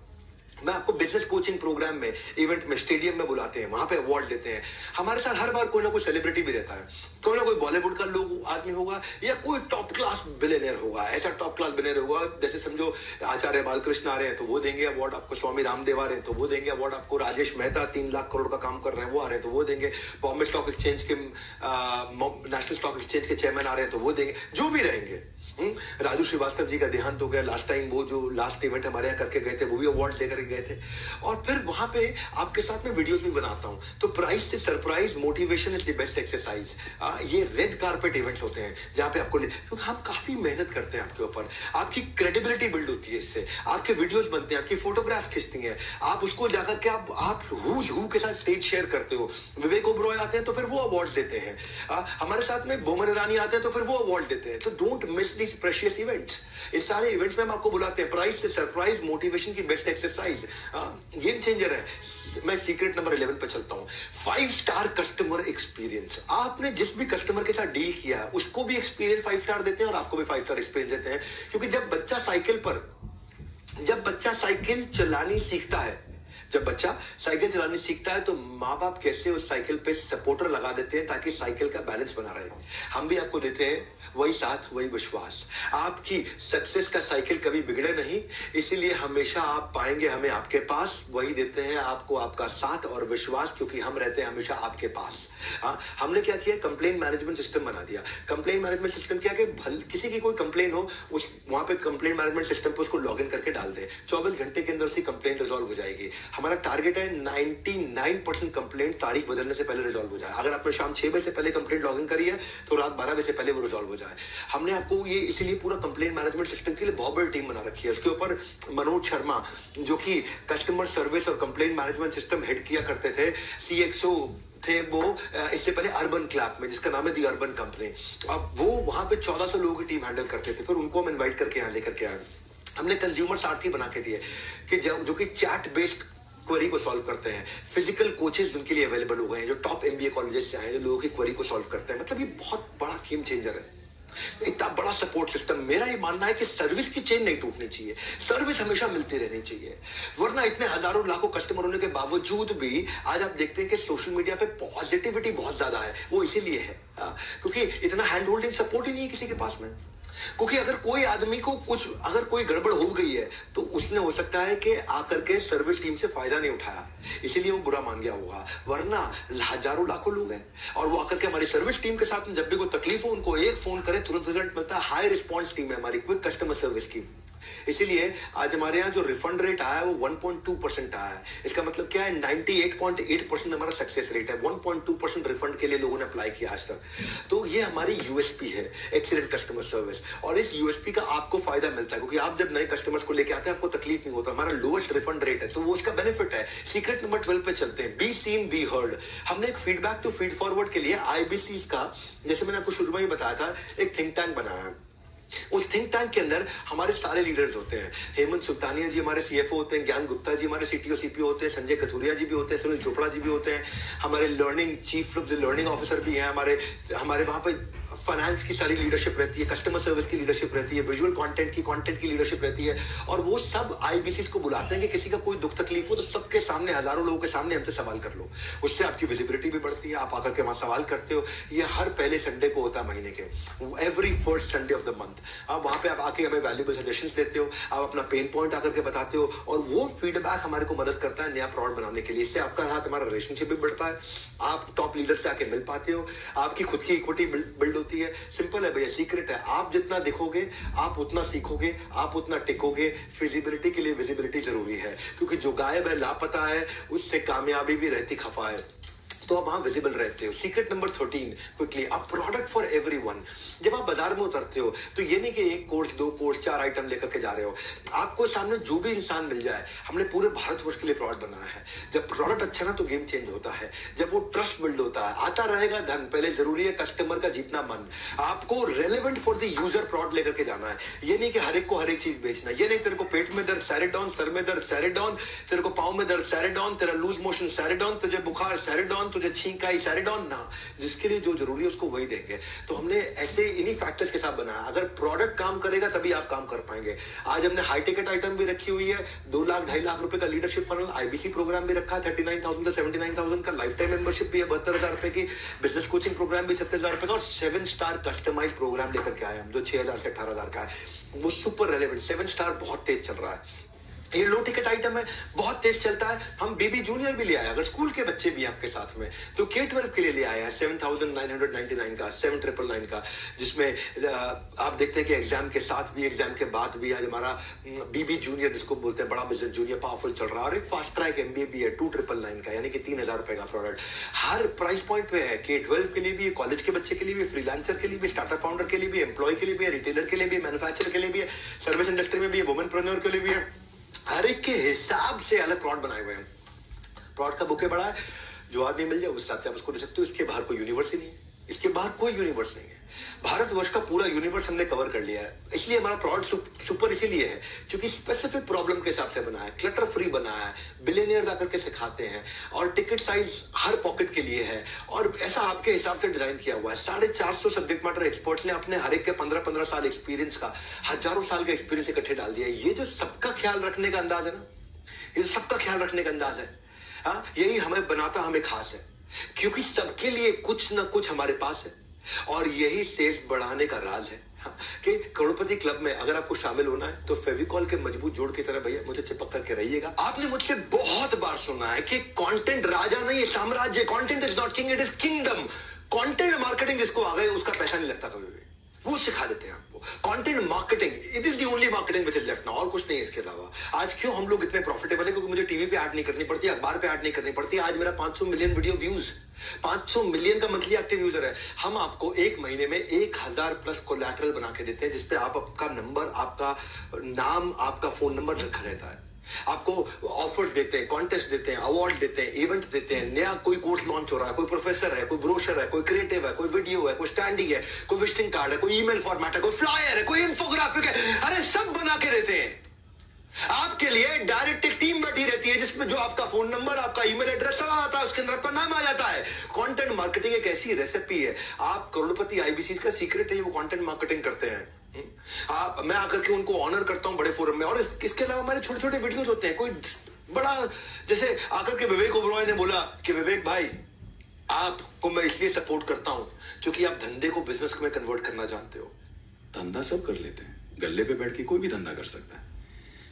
मैं आपको बिजनेस कोचिंग प्रोग्राम में, इवेंट में, स्टेडियम में बुलाते हैं, वहां पे अवार्ड देते हैं। हमारे साथ हर बार कोई ना कोई सेलिब्रिटी भी रहता है, कोई ना कोई बॉलीवुड का लोग आदमी होगा, या कोई टॉप क्लास बिलियनियर होगा। ऐसा टॉप क्लास बिलियनियर होगा, जैसे समझो आचार्य बालकृष्ण आ रहे हैं तो वो देंगे अवार्ड आपको, स्वामी रामदेव आ रहे हैं तो वो देंगे अवार्ड आपको, राजेश मेहता 3 लाख करोड़ का काम कर रहे हैं वो आ रहे हैं तो वो देंगे, बॉम्बे स्टॉक एक्सचेंज के नेशनल स्टॉक एक्सचेंज के चेयरमैन आ रहे हैं तो वो देंगे, जो भी रहेंगे। राजू श्रीवास्तव जी का देहांत हो गया लास्ट टाइम, वो जो लास्ट इवेंट हमारे यहाँ करके गए थे, वो भी अवार्ड लेकर गए थे। और फिर वहां पे आपके साथ में वीडियोस भी बनाता हूं। तो प्राइस से surprise, motivation is the best exercise. ये रेड कारपेट इवेंट्स होते हैं, जहां पे आपको, क्योंकि हम काफी मेहनत करते हैं आपके ऊपर, आपकी क्रेडिबिलिटी बिल्ड होती है इससे, आपके वीडियोस बनते हैं, आपकी फोटोग्राफ खींचती हैं, आप उसको जाकर के आप हु के साथ स्टेज शेयर करते हो। विवेक ओबरॉय आते हैं तो फिर वो अवार्ड देते हैं। हमारे साथ में बोमन ईरानी आते हैं तो फिर वो अवार्ड देते हैं। तो don't miss these precious events। इस सारे इवेंट्स में हम आपको बुलाते हैं, प्राइस से सरप्राइज, मोटिवेशन की बेस्ट एक्सरसाइज, गेम चेंजर है। मैं सीक्रेट नंबर 11 पे चलता हूं, 5 स्टार कस्टमर एक्सपीरियंस। आपने जिस भी कस्टमर के साथ डील किया है, उसको भी एक्सपीरियंस 5 स्टार देते हैं और आपको भी 5 स्टार एक्सपीरियंस देते हैं। क्योंकि जब बच्चा साइकिल चलानी सीखता है, जब बच्चा साइकिल चलाने सीखता है, तो माँ बाप कैसे उस साइकिल पे सपोर्टर लगा देते हैं ताकि साइकिल का बैलेंस बना रहे। हम भी आपको देते हैं वही साथ, वही विश्वास। आपकी सक्सेस का साइकिल कभी बिगड़े नहीं, इसीलिए हमेशा आप पाएंगे हमें आपके पास। वही देते हैं आपको आपका साथ और विश्वास, क्योंकि हम रहते हैं हमेशा आपके पास। हमने क्या किया, कंप्लेन मैनेजमेंट सिस्टम बना दिया। कंप्लेन मैनेजमेंट सिस्टम क्या कि किसी की कोई कंप्लेन हो, उस वहां पे कंप्लेन मैनेजमेंट सिस्टम पे उसको लॉग इन करके डाल दे, 24 घंटे के अंदर उसकी कंप्लेन रिजॉल्व हो जाएगी। हमारा टारगेट है 99% कंप्लेंट तारीख बदलने से पहले रिजॉल्व हो जाए। अगर आपने शाम 6 बजे से पहले कंप्लेंट लॉग इन करी है तो रात 12 बजे से पहले वो रिजॉल्व हो जाए। हमने आपको ये इसीलिए पूरा कंप्लेंट मैनेजमेंट सिस्टम के लिए बहुत बड़ी टीम बना रखी है। उसके ऊपर मनोज शर्मा, जो कि कस्टमर सर्विस और कंप्लेंट मैनेजमेंट सिस्टम हेड किया करते थे, CXO थे वो इससे पहले अर्बन क्लैप में, जिसका नाम है दी अर्बन कंपनी। अब वो वहां पे 1400 लोगों की टीम हैंडल करते थे। फिर उनको हम इनवाइट करके यहाँ लेकर के आए। हमने कंज्यूमर आरती बना के दिए कि जो कि चैट बेस्ड क्वेरी को सॉल्व करते हैं। फिजिकल कोचेस उनके लिए अवेलेबल हो गए हैं जो टॉप एमबीए कॉलेजेस से आए हैं, जो लोगों की क्वेरी को सॉल्व करते हैं। मतलब ये बहुत बड़ा गेम चेंजर है, इतना बड़ा सपोर्ट सिस्टम। मेरा ये मानना है कि सर्विस की चेन नहीं टूटनी चाहिए, सर्विस हमेशा मिलती रहनी चाहिए। वरना इतने हजारों लाखों कस्टमर होने के बावजूद भी आज आप देखते हैं कि सोशल मीडिया पे पॉजिटिविटी बहुत ज्यादा है। वो इसीलिए है क्योंकि इतना हैंड होल्डिंग सपोर्ट ही नहीं है किसी के पास में। क्योंकि अगर कोई आदमी को कुछ अगर कोई गड़बड़ हो गई है तो उसने हो सकता है कि आकर के सर्विस टीम से फायदा नहीं उठाया, इसीलिए वो बुरा मान गया होगा। वरना हजारों लाखों लोग हैं और वो आकर के हमारी सर्विस टीम के साथ में जब भी कोई तकलीफ हो उनको एक फोन करें, तुरंत रिजल्ट मिलता है। हाई रिस्पॉन्स टीम है हमारी, क्विक कस्टमर सर्विस की। इसीलिए आज हमारे यहाँ जो रिफंड रेट आया है वो 1.2% आया है। इसका मतलब क्या है, 98.8% हमारा सक्सेस रेट है। 1.2% रिफंड के लिए लोगों ने अप्लाई किया आज तक। तो ये हमारी यूएसपी है, एक्सीलेंट कस्टमर सर्विस। और इस यूएसपी का आपको फायदा मिलता है क्योंकि आप जब नए कस्टमर्स को लेके आते हैं आपको तकलीफ नहीं होता। हमारा लोएस्ट रिफंड रेट है तो वो उसका बेनिफिट है। सीक्रेट नंबर 12 पे चलते हैं, बी सीन बी हर्ड। हमने एक फीडबैक टू फीड फॉरवर्ड के लिए आईबीसी का, जैसे मैंने आपको शुरू में ही बताया था, एक थिंक टैंक बनाया है। उस थिंक टैंक के अंदर हमारे सारे लीडर्स होते हैं। हेमंत सुल्तानिया जी हमारे सीएफओ होते हैं, ज्ञान गुप्ता जी हमारे सीटीओ सीपीओ होते हैं, संजय कथुरिया जी भी होते हैं, सुनील चोपड़ा जी भी होते हैं, हमारे लर्निंग चीफ लर्निंग ऑफिसर भी हैं, हमारे वहां पे फाइनेंस की सारी लीडरशिप रहती है, कस्टमर सर्विस की लीडरशिप रहती है, विजुअल कंटेंट की लीडरशिप रहती है। और वो सब आईबीसी को बुलाते हैं कि किसी का कोई दुख तकलीफ हो तो सबके सामने, हजारों लोगों के सामने हमसे सवाल कर लो। उससे आपकी विजिबिलिटी भी बढ़ती है, आप आकर के वहां सवाल करते हो। ये हर पहले संडे को होता है महीने के, every first Sunday off the month. आप वहां पे आप आके हमें वैल्यूएबल सजेशंस देते हो, आप अपना पेन पॉइंट आकर के बताते हो और वो फीडबैक हमारे को मदद करता है नया प्रोडक्ट बनाने के लिए। इससे आपका साथ हमारा रिलेशनशिप भी बढ़ता है, आप टॉप लीडर से आके मिल पाते हो, आपकी खुद की इक्विटी बिल्ड होती है। सिंपल है भैया, सीक्रेट है। आप जितना दिखोगे आप उतना सीखोगे, आप उतना टिकोगे। फिजिबिलिटी के लिए विजिबिलिटी जरूरी है क्योंकि जो गायब है, लापता है, उससे कामयाबी भी रहती खफा है। तो आप वहां विजिबल रहते हो। Secret number 13 quickly, a product for everyone. जब आप बाजार में उतरते हो तो ये नहीं कि एक कोर्स, 2 कोर्स, 4 आइटम लेकर के जा रहे हो। आपको सामने जो भी इंसान मिल जाए, हमने पूरे भारतवर्ष के लिए प्रोडक्ट बनाया है। जब प्रोडक्ट अच्छा ना तो गेम चेंज होता है, जब वो ट्रस्ट बिल्ड होता है, आता रहेगा धन। पहले जरूरी है कस्टमर का जीतना मन। आपको relevant for the user product लेकर के जाना है। ये नहीं कि हर एक को हर एक चीज बेचना। ये नहीं तेरे को पेट में दर्द सैरेडॉन, सर में दर्द सैरेडॉन, तेरे को पाँव में दर्द सैरेडॉन, तेरा लूज मोशन सैरेडॉन, तुझे बुखार सैरेडॉन, तुझे छींक आई सैरेडॉन ना। जिसके लिए जो जरूरी है उसको वही देंगे। तो हमने ऐसे इन्हीं फैक्टर्स के साथ बनाया। अगर प्रोडक्ट काम करेगा तभी आप काम कर पाएंगे। आज हमने हाई टिकट आइटम भी रखी हुई है, 2 लाख 2.5 लाख रुपए का लीडरशिप फनल, आईबीसी प्रोग्राम भी रखा है 39,000 से 79,000 का, लाइफ टाइम मेंबरशिप भी है 72,000 रुपए की, बिजनेस कोचिंग प्रोग्राम भी 36,000 रुपए का और 7 स्टार कस्टमाइज प्रोग्राम लेकर के आए हम जो 6,000 से 18,000 का है। वो सुपर रेलेवेंट, 7 स्टार बहुत तेज चल रहा है। ये लो टिकट आइटम है, बहुत तेज चलता है। हम बेबी जूनियर भी ले आए, अगर स्कूल के बच्चे भी आपके साथ में तो K-12 के लिए ले आए हैं 7,999 का, 7,999 का, जिसमें आप देखते हैं कि एग्जाम के साथ भी, एग्जाम के बाद भी आज हमारा बीबी जूनियर जिसको बोलते हैं, बड़ा बिजनेस जूनियर पावरफुल चल रहा है। और एक फास्ट ट्रैक MBA भी है 2,999 का, यानी कि 3,000 रुपए का प्रोडक्ट। हर प्राइस पॉइंट पे है, K-12 के लिए भी, कॉलेज के बच्चे के लिए भी, फ्रीलांसर के लिए भी, स्टार्टअप फाउंडर के लिए भी, एम्प्लॉय के लिए भी, रिटेलर के लिए भी, मैन्युफैक्चरर के लिए भी है, सर्विस इंडस्ट्री में भी है, वुमेनप्रेन्योर के लिए भी है। हर एक के हिसाब से अलग प्रोडक्ट बनाए हुए हैं। प्रोडक्ट का बुके बड़ा है, जो आदमी मिल जाए उस हिसाब से आप उसको दे सकते हो। इसके बाहर कोई यूनिवर्स ही नहीं है, इसके बाहर कोई यूनिवर्स नहीं है। भारतवर्ष का पूरा यूनिवर्स हमने कवर कर लिया है। इसलिए हमारा प्रोडक्ट सुपर इसीलिए है क्योंकि स्पेसिफिक प्रॉब्लम के हिसाब से बना है, क्लटर फ्री बना है, बिलियनियर्स आकर के सिखाते हैं और टिकट साइज हर पॉकेट के लिए है और ऐसा आपके हिसाब से डिजाइन किया हुआ है। 450 सब्जेक्ट मैटर एक्सपर्ट्स ने अपने हर एक के 15-15 साल एक्सपीरियंस का, हजारों साल का एक्सपीरियंस इकट्ठे डाल दिया है। ये जो सबका ख्याल रखने का अंदाज है ना, ये सबका ख्याल रखने का अंदाज है, यही हमें बनाता हमें खास है क्योंकि सबके लिए कुछ ना कुछ हमारे पास है और यही सेल्स बढ़ाने का राज है। कि करोड़पति क्लब में अगर आपको शामिल होना है तो फेविकॉल के मजबूत जोड़ की तरह भैया मुझे चिपक करके रहिएगा। आपने मुझसे बहुत बार सुना है कि कंटेंट राजा नहीं है, साम्राज्य। Content is not king, it is kingdom. Content marketing जिसको आ गए उसका पैसा नहीं लगता कभी भी, वो सिखा देते हैं आपको। Content marketing, it is the only marketing which is left now, और कुछ नहीं है इसके अलावा। आज क्यों हम लोग इतने प्रॉफिटेबल है? क्योंकि मुझे टीवी पे ऐड नहीं करनी पड़ती, अखबार पे ऐड नहीं करनी पड़ती। आज मेरा 500 मिलियन वीडियो व्यूज, 500 मिलियन का मंथली एक्टिव यूजर है। हम आपको एक महीने में 1,000 प्लस कोलैटरल बना के देते हैं जिसपे आपका नंबर, आपका नाम, आपका फोन नंबर रखा रहता है। आपको ऑफर्स देते हैं, कॉन्टेस्ट देते हैं, अवार्ड देते हैं, इवेंट देते हैं, नया कोई कोर्स लॉन्च हो रहा है, कोई प्रोफेसर है, कोई ब्रोशर है, कोई क्रिएटिव है, कोई वीडियो है, कोई स्टैंडिंग है, कोई विजिटिंग कार्ड है, कोई ईमेल फॉर्मेट है, कोई फ्लायर है, कोई इन्फोग्राफिक है, अरे सब बना के देते हैं आपके लिए। डायरेक्ट एक टीम बैठी रहती है जिसमें जो आपका फोन नंबर, आपका ईमेल एड्रेस सब आ जाता है, उसके अंदर आपका नाम आ जाता है। कंटेंट मार्केटिंग एक ऐसी रेसिपी है, आप करोड़पति आईबीसी का सीक्रेट है, वो कंटेंट मार्केटिंग करते हैं। मैं आकर के उनको ऑनर करता हूं बड़े फोरम में, और इसके अलावा हमारे छोटे छोटे वीडियोस होते हैं। कोई बड़ा, जैसे आकर के विवेक ओबरॉय ने बोला कि विवेक भाई आपको मैं इसलिए सपोर्ट करता हूं क्योंकि आप धंधे को बिजनेस में कन्वर्ट करना जानते हो। धंधा सब कर लेते हैं, गल्ले पे बैठ के कोई भी धंधा कर सकता है,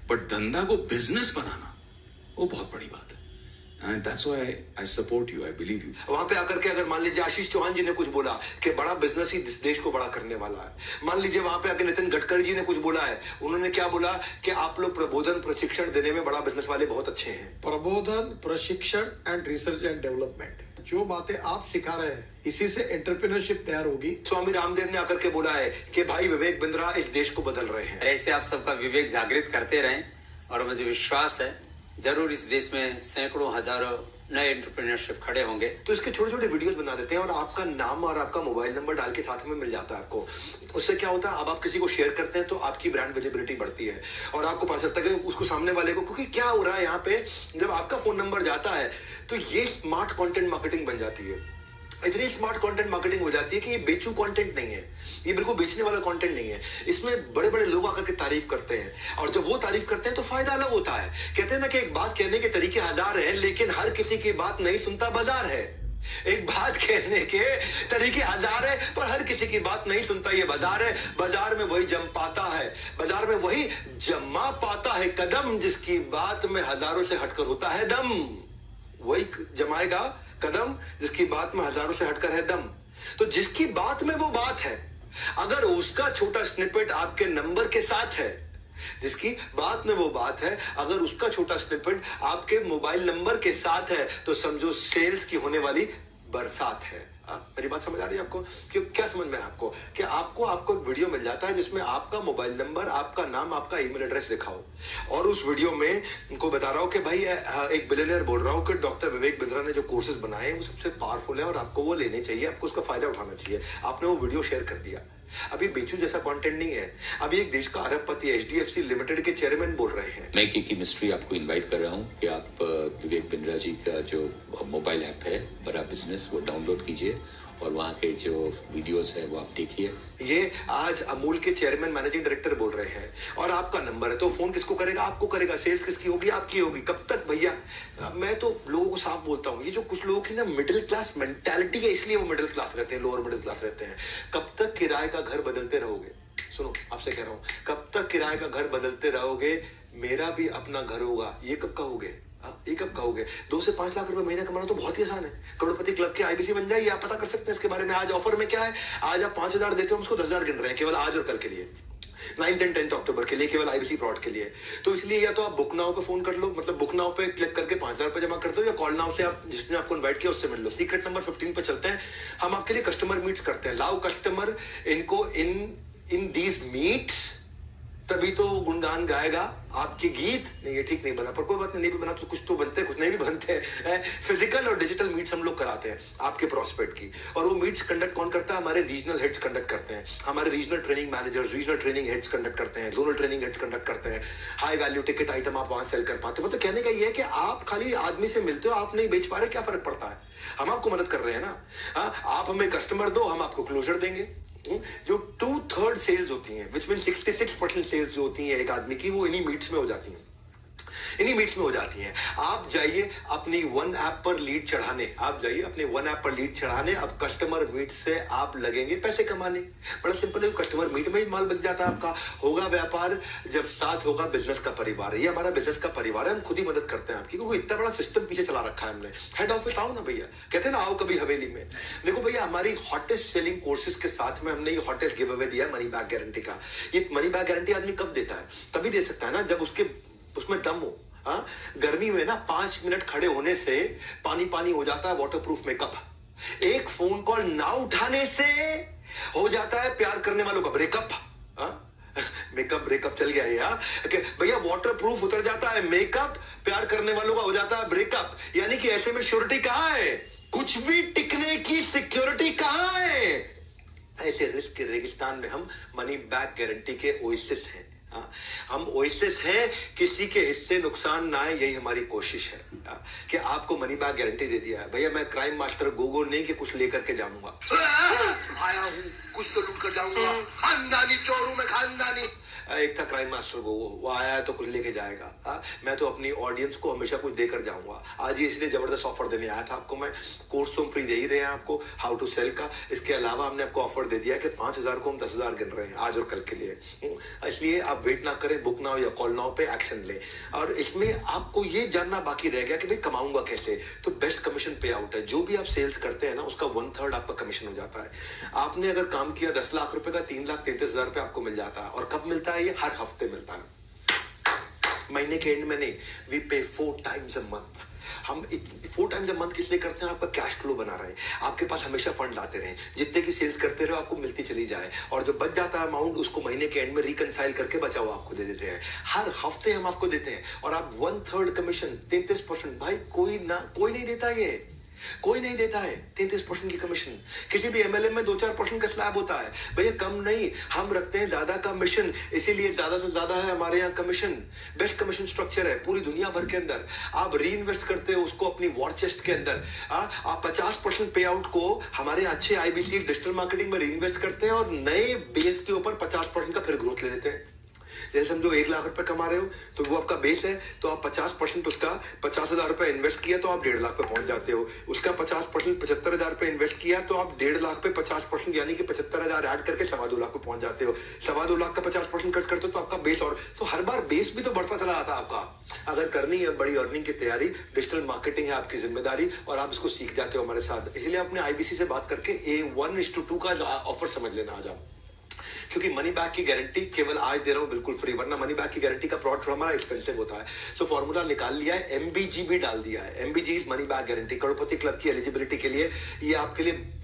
बट धंधा को बिजनेस बनाना वो बहुत बड़ी बात है। And that's why I support you, I believe you. वहां पे आकर के अगर मान लीजिए आशीष चौहान जी ने कुछ बोला कि बड़ा बिजनेस ही इस देश को बड़ा करने वाला है, मान लीजिए वहां पे आकर नितिन गडकरी जी ने कुछ बोला है, उन्होंने क्या बोला कि आप लोग प्रबोधन प्रशिक्षण देने में बड़ा बिजनेस वाले बहुत अच्छे हैं। प्रबोधन, प्रशिक्षण एंड रिसर्च एंड डेवलपमेंट, जो बातें आप सिखा रहे हैं इसी से एंटरप्रेन्योरशिप तैयार होगी। स्वामी रामदेव ने आकर के बोला है कि भाई विवेक बिंद्रा इस देश को बदल रहे हैं। ऐसे आप सबका विवेक जागृत करते रहें, और मुझे विश्वास है जरूर इस देश में सैकड़ों हजारों नए एंटरप्रेन्योरशिप खड़े होंगे। तो इसके छोटे छोटे वीडियोस बना देते हैं और आपका नाम और आपका मोबाइल नंबर डाल के साथ में मिल जाता है आपको। उससे क्या होता है, अब आप किसी को शेयर करते हैं तो आपकी ब्रांड विजिबिलिटी बढ़ती है और आपको पता चलता है कि उसको सामने वाले को, क्योंकि क्या हो रहा है यहाँ पे, जब आपका फोन नंबर जाता है तो ये स्मार्ट कंटेंट मार्केटिंग बन जाती है। इतनी स्मार्ट कंटेंट मार्केटिंग हो जाती है कि ये बेचू कंटेंट नहीं है, ये बिल्कुल बेचने वाला कंटेंट नहीं है। इसमें बड़े बड़े लोग आकर के तारीफ करते हैं, और जब वो तारीफ करते हैं तो फायदा अलग होता है। कहते हैं ना कि एक बात कहने के तरीके हजार हैं, लेकिन हर किसी की बात नहीं सुनता बाजार है। एक बात कहने के तरीके हजार है, पर हर किसी की बात नहीं सुनता ये बाजार है। बाजार में वही जम पाता है, बाजार में वही जमा पाता है कदम, जिसकी बात में हजारों से हटकर होता है दम। वही जमाएगा कदम जिसकी बात में हजारों से हटकर है दम। तो जिसकी बात में वो बात है, अगर उसका छोटा स्निपेट आपके नंबर के साथ है, जिसकी बात में वो बात है, अगर उसका छोटा स्निपेट आपके मोबाइल नंबर के साथ है, तो समझो सेल्स की होने वाली बरसात है। मेरी बात समझ आ रही है आपको? क्यों, क्या समझ में आपको कि आपको एक वीडियो मिल जाता है जिसमें आपका मोबाइल नंबर, आपका नाम, आपका ईमेल एड्रेस लिखा हो, और उस वीडियो में उनको बता रहा हूं कि भाई एक बिलियनियर बोल रहा हूं कि डॉक्टर विवेक बिंद्रा ने जो कोर्सेज बनाए हैं वो सबसे पावरफुल है और आपको वो लेने चाहिए, आपको उसका फायदा उठाना चाहिए। आपने वो वीडियो शेयर कर दिया। अभी बेचू जैसा कंटेंट नहीं है, अभी एक देश का अरबपति HDFC लिमिटेड के चेयरमैन बोल रहे हैं। मैं की मिस्ट्री आपको इनवाइट कर रहा हूं कि आप विवेक बिंद्रा जी का जो मोबाइल ऐप है बड़ा बिजनेस, वो डाउनलोड कीजिए और वहाँ के जो वीडियोस है वो आप देखिए। ये आज अमूल के चेयरमैन मैनेजिंग डायरेक्टर बोल रहे हैं, और आपका नंबर है, तो फोन किसको करेगा? आपको करेगा। सेल्स किसकी होगी? आपकी होगी। कब तक भैया? मैं तो लोगों को साफ बोलता हूँ, ये जो कुछ लोगों की ना मिडिल क्लास मेंटालिटी है, इसलिए वो मिडिल क्लास रहते हैं, लोअर मिडिल क्लास रहते हैं। कब तक किराए का घर बदलते रहोगे? सुनो, आपसे कह रहा हूँ, कब तक किराए का घर बदलते रहोगे? मेरा भी अपना घर होगा, ये कब कहोगे? ये कब कहोगे? 2 से 5 लाख रुपए महीने कमाना तो बहुत ही आसान है। करोड़पति क्लब के आईबीसी बन जाइए, आप पता कर सकते हैं इसके बारे में। आज ऑफर में क्या है, आज आप 5,000 देते हो, हम उसको 10,000 गिन रहे हैं केवल आज और कल के लिए, 9th and 10th अक्टूबर के लिए, केवल आईबीसी फ्रॉड के लिए। तो इसलिए या तो आप बुक नाउ पे फोन कर लो, मतलब बुक नाउ पे क्लिक करके 5,000 रुपए जमा कर दो, या कॉल नाउ से आप जिसने आपको इनवाइट किया उससे मिल लो। सीक्रेट नंबर 15 पे चलते हैं, हम आपके लिए कस्टमर मीट्स करते हैं। लाओ कस्टमर इनको इन दीज मीट्स, तभी तो गुणगान गाएगा आपके गीत। नहीं, ये ठीक नहीं बना, पर कोई बात नहीं भी बना तो कुछ तो बनते हैं, कुछ नहीं भी बनते हैं। फिजिकल और डिजिटल मीट्स हम लोग कराते हैं आपके प्रोस्पेक्ट की, और वो मीट्स कंडक्ट कौन करता है? हमारे रीजनल हेड्स कंडक्ट करते हैं, हमारे regional training managers, regional training heads conduct करते हैं, जोनल ट्रेनिंग हेड्स कंडक्ट करते हैं। हाई वैल्यू टिकट आइटम आप वहां सेल कर पाते हो। मतलब कहने का ये है कि आप खाली आदमी से मिलते हो, आप नहीं बेच पा रहे, क्या फर्क पड़ता है? हम आपको मदद कर रहे हैं ना। आप हमें कस्टमर दो, हम आपको क्लोजर देंगे। जो 2/3 सेल्स होती हैं, विच मीन 66% सेल्स जो होती हैं एक आदमी की, वो इन्हीं मीट्स में हो जाती हैं, इन्हीं मीट्स में हो जाती हैं। आप जाइए अपनी वन ऐप पर लीड चढ़ाने, आप जाइए अपने वन ऐप पर लीड चढ़ाने। अब कस्टमर मीट से आप लगेंगे पैसे कमाने। बड़ा सिंपल है, कस्टमर मीट में ही माल बिक जाता है आपका। होगा व्यापार जब साथ होगा बिजनेस का परिवार। ये हमारा बिजनेस का परिवार है, हम खुद ही मदद करते हैं आपकी, क्योंकि इतना बड़ा सिस्टम पीछे चला रखा है हमने। हेड ऑफिस आओ ना भैया, कहते हैं ना आओ कभी हवेली में। देखो भैया, हमारी हॉटेस्ट सेलिंग कोर्सेज के साथ में हमने ये हॉटेस्ट गिव अवे दिया है मनी बैक गारंटी का। ये मनी बैक गारंटी आदमी कब देता है? तभी दे सकता है ना जब उसमें दम हो। गर्मी में ना 5 मिनट खड़े होने से पानी पानी हो जाता है वाटरप्रूफ मेकअप। एक फोन कॉल ना उठाने से हो जाता है प्यार करने वालों का ब्रेकअप। मेकअप ब्रेकअप चल गया है यार भैया, वाटर प्रूफ उतर जाता है मेकअप, प्यार करने वालों का हो जाता है ब्रेकअप। यानी कि ऐसे में श्योरिटी कहां है, कुछ भी टिकने की सिक्योरिटी कहां है। ऐसे रिस्क के रेगिस्तान में हम मनी बैक गारंटी के ओएसिस हैं। हम ओएसिस हैं, किसी के हिस्से नुकसान ना आए, यही हमारी कोशिश है कि आपको मनी बैक गारंटी दे दिया है। भैया मैं क्राइम मास्टर गोगो नहीं कि कुछ लेकर के जाऊंगा, आया हूँ कुछ तो लूट कर जाऊंगा, खानदानी चोर हूं मैं, खानदानी। एक था क्राइम मास्टर गोगो, वो आया है तो कुछ लेके जाएगा। मैं तो अपनी ऑडियंस को हमेशा कुछ देकर जाऊंगा। आज ही इसलिए जबरदस्त ऑफर देने आया था आपको मैं। कोर्स तो हम फ्री दे ही रहे हैं आपको, हाउ टू सेल का। इसके अलावा हमने आपको ऑफर दे दिया कि 5,000 को हम 10,000 गिन रहे हैं आज और कल के लिए। इसलिए आप वेट ना करें, बुक नाउ या कॉल नाउ पे एक्शन ले। और इसमें आपको ये जानना बाकी रह गया कि भाई कमाऊंगा कैसे। तो बेस्ट कमीशन पे आउट है, जो भी आप सेल्स करते हैं ना उसका 1/3 आपका कमीशन हो जाता है। आपने अगर काम किया 10 लाख रुपए का, 3,33,000 रुपए आपको मिल जाता है। और कब मिलता है ये, हर हफ्ते मिलता है, महीने के एंड में नहीं। वी पे 4 times a month। हम 4 times a month किस लिए करते हैं, आपका कैश फ्लो बना रहे, आपके पास हमेशा फंड आते रहे, जितने की सेल्स करते रहो आपको मिलती चली जाए। और जो बच जाता है अमाउंट उसको महीने के एंड में रिकंसाइल करके बचा हुआ आपको दे देते हैं। हर हफ्ते हम आपको देते हैं। और आप 1/3 कमीशन 33%, भाई कोई नहीं देता, ये कोई नहीं देता है 33% की कमीशन। किसी भी एमएलएम में 2-4% का स्लैब होता है भैया, कम नहीं। हम रखते हैं ज्यादा कमीशन, इसीलिए ज्यादा से ज्यादा है हमारे यहाँ कमीशन। बेस्ट कमीशन स्ट्रक्चर है पूरी दुनिया भर के अंदर। आप री इन्वेस्ट करते हो उसको अपनी वॉर चेस्ट के अंदर। आप 50% पे आउट को हमारे अच्छे आईबीसी डिजिटल मार्केटिंग में री इन्वेस्ट करते हैं और नए बेस के ऊपर 50% का फिर ग्रोथ ले लेते हैं। जैसे समझो 1 लाख रुपए कमा रहे हो तो वो आपका बेस है, तो आप 50% उसका 50,000 रुपए इन्वेस्ट किया तो आप 1.5 लाख पे पहुंच जाते हो। उसका 50% 75,000 रुपए इन्वेस्ट किया तो आप 1.5 लाख पे 50% यानी कि 75,000 ऐड करके 2.25 लाख पे पहुंच जाते हो। 2.25 लाख का 50% खर्च करते हो तो आपका बेस, और तो हर बार बेस भी तो बढ़ता चला आता है आपका। अगर करनी है बड़ी अर्निंग की तैयारी, डिजिटल मार्केटिंग है आपकी जिम्मेदारी और आप इसको सीख जाते हो हमारे साथ। इसलिए अपने आईबीसी से बात करके A1:2 का ऑफर समझ लेना आज आप, क्योंकि मनी बैक की गारंटी केवल आज दे रहा हूं बिल्कुल फ्री, वरना मनी बैक की गारंटी का प्रोडक्ट थोड़ा हमारा एक्सपेंसिव होता है। सो फॉर्मूला निकाल लिया है, एमबीजी भी डाल दिया है। MBG is money back guarantee. करोड़पति क्लब की एलिजिबिलिटी के लिए ये आपके लिए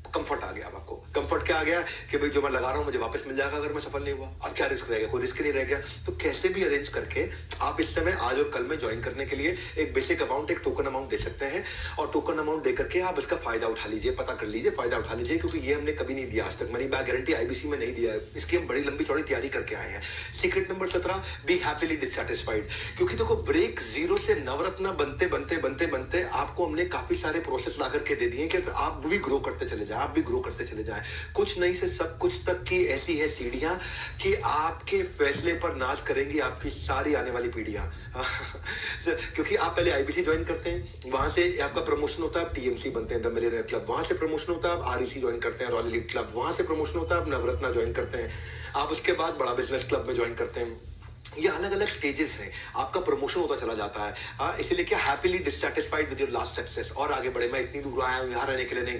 कंफर्ट आ गया। अब आपको कंफर्ट क्या आ गया कि भाई जो मैं लगा रहा हूं मुझे वापस मिल जाएगा अगर मैं सफल नहीं हुआ। अब क्या रिस्क रह गया, कोई रिस्क नहीं रह गया। तो कैसे भी अरेंज करके आप इस समय आज और कल में ज्वाइन करने के लिए एक बेसिक अमाउंट, एक टोकन अमाउंट दे सकते हैं और टोकन अमाउंट देकर के आप इसका फायदा उठा लीजिए, पता कर लीजिए, फायदा उठा लीजिए, क्योंकि ये हमने कभी नहीं दिया आज तक। मनी बैक गारंटी आईबीसी में नहीं दिया है, इसकी हम बड़ी लंबी चौड़ी तैयारी करके आए हैं। Secret number 17, B happily dissatisfied. क्योंकि देखो ब्रेक जीरो से नवरत्न बनते बनते बनते बनते आपको हमने काफी सारे प्रोसेस ला करके दे दिए कि आप भी ग्रो करते चले जाए, आप भी ग्रो करते चले जाए। कुछ नहीं से सब कुछ तक की ऐसी है सीढ़ियां कि आपके फैसले पर नाच करेंगी आपकी सारी आने वाली पीढ़ियां। क्योंकि आप पहले आईबीसी ज्वाइन करते हैं, वहां से आपका प्रमोशन होता है, आप टीएमसी बनते हैं, द मिलियनेयर क्लब। वहां से प्रमोशन होता है, आप आरईसी ज्वाइन करते हैं, रॉयल एलीट क्लब। वहां से प्रमोशन होता है, आप नवरत्ना ज्वाइन करते हैं। आप उसके बाद बड़ा बिजनेस क्लब में ज्वाइन करते हैं। ये अलग अलग स्टेजेस हैं, आपका प्रमोशन होता चला जाता है। इसीलिए क्या happily dissatisfied with your last success. और आगे बढ़े, मैं इतनी दूर आया हूं यहाँ रहने के लिए नहीं,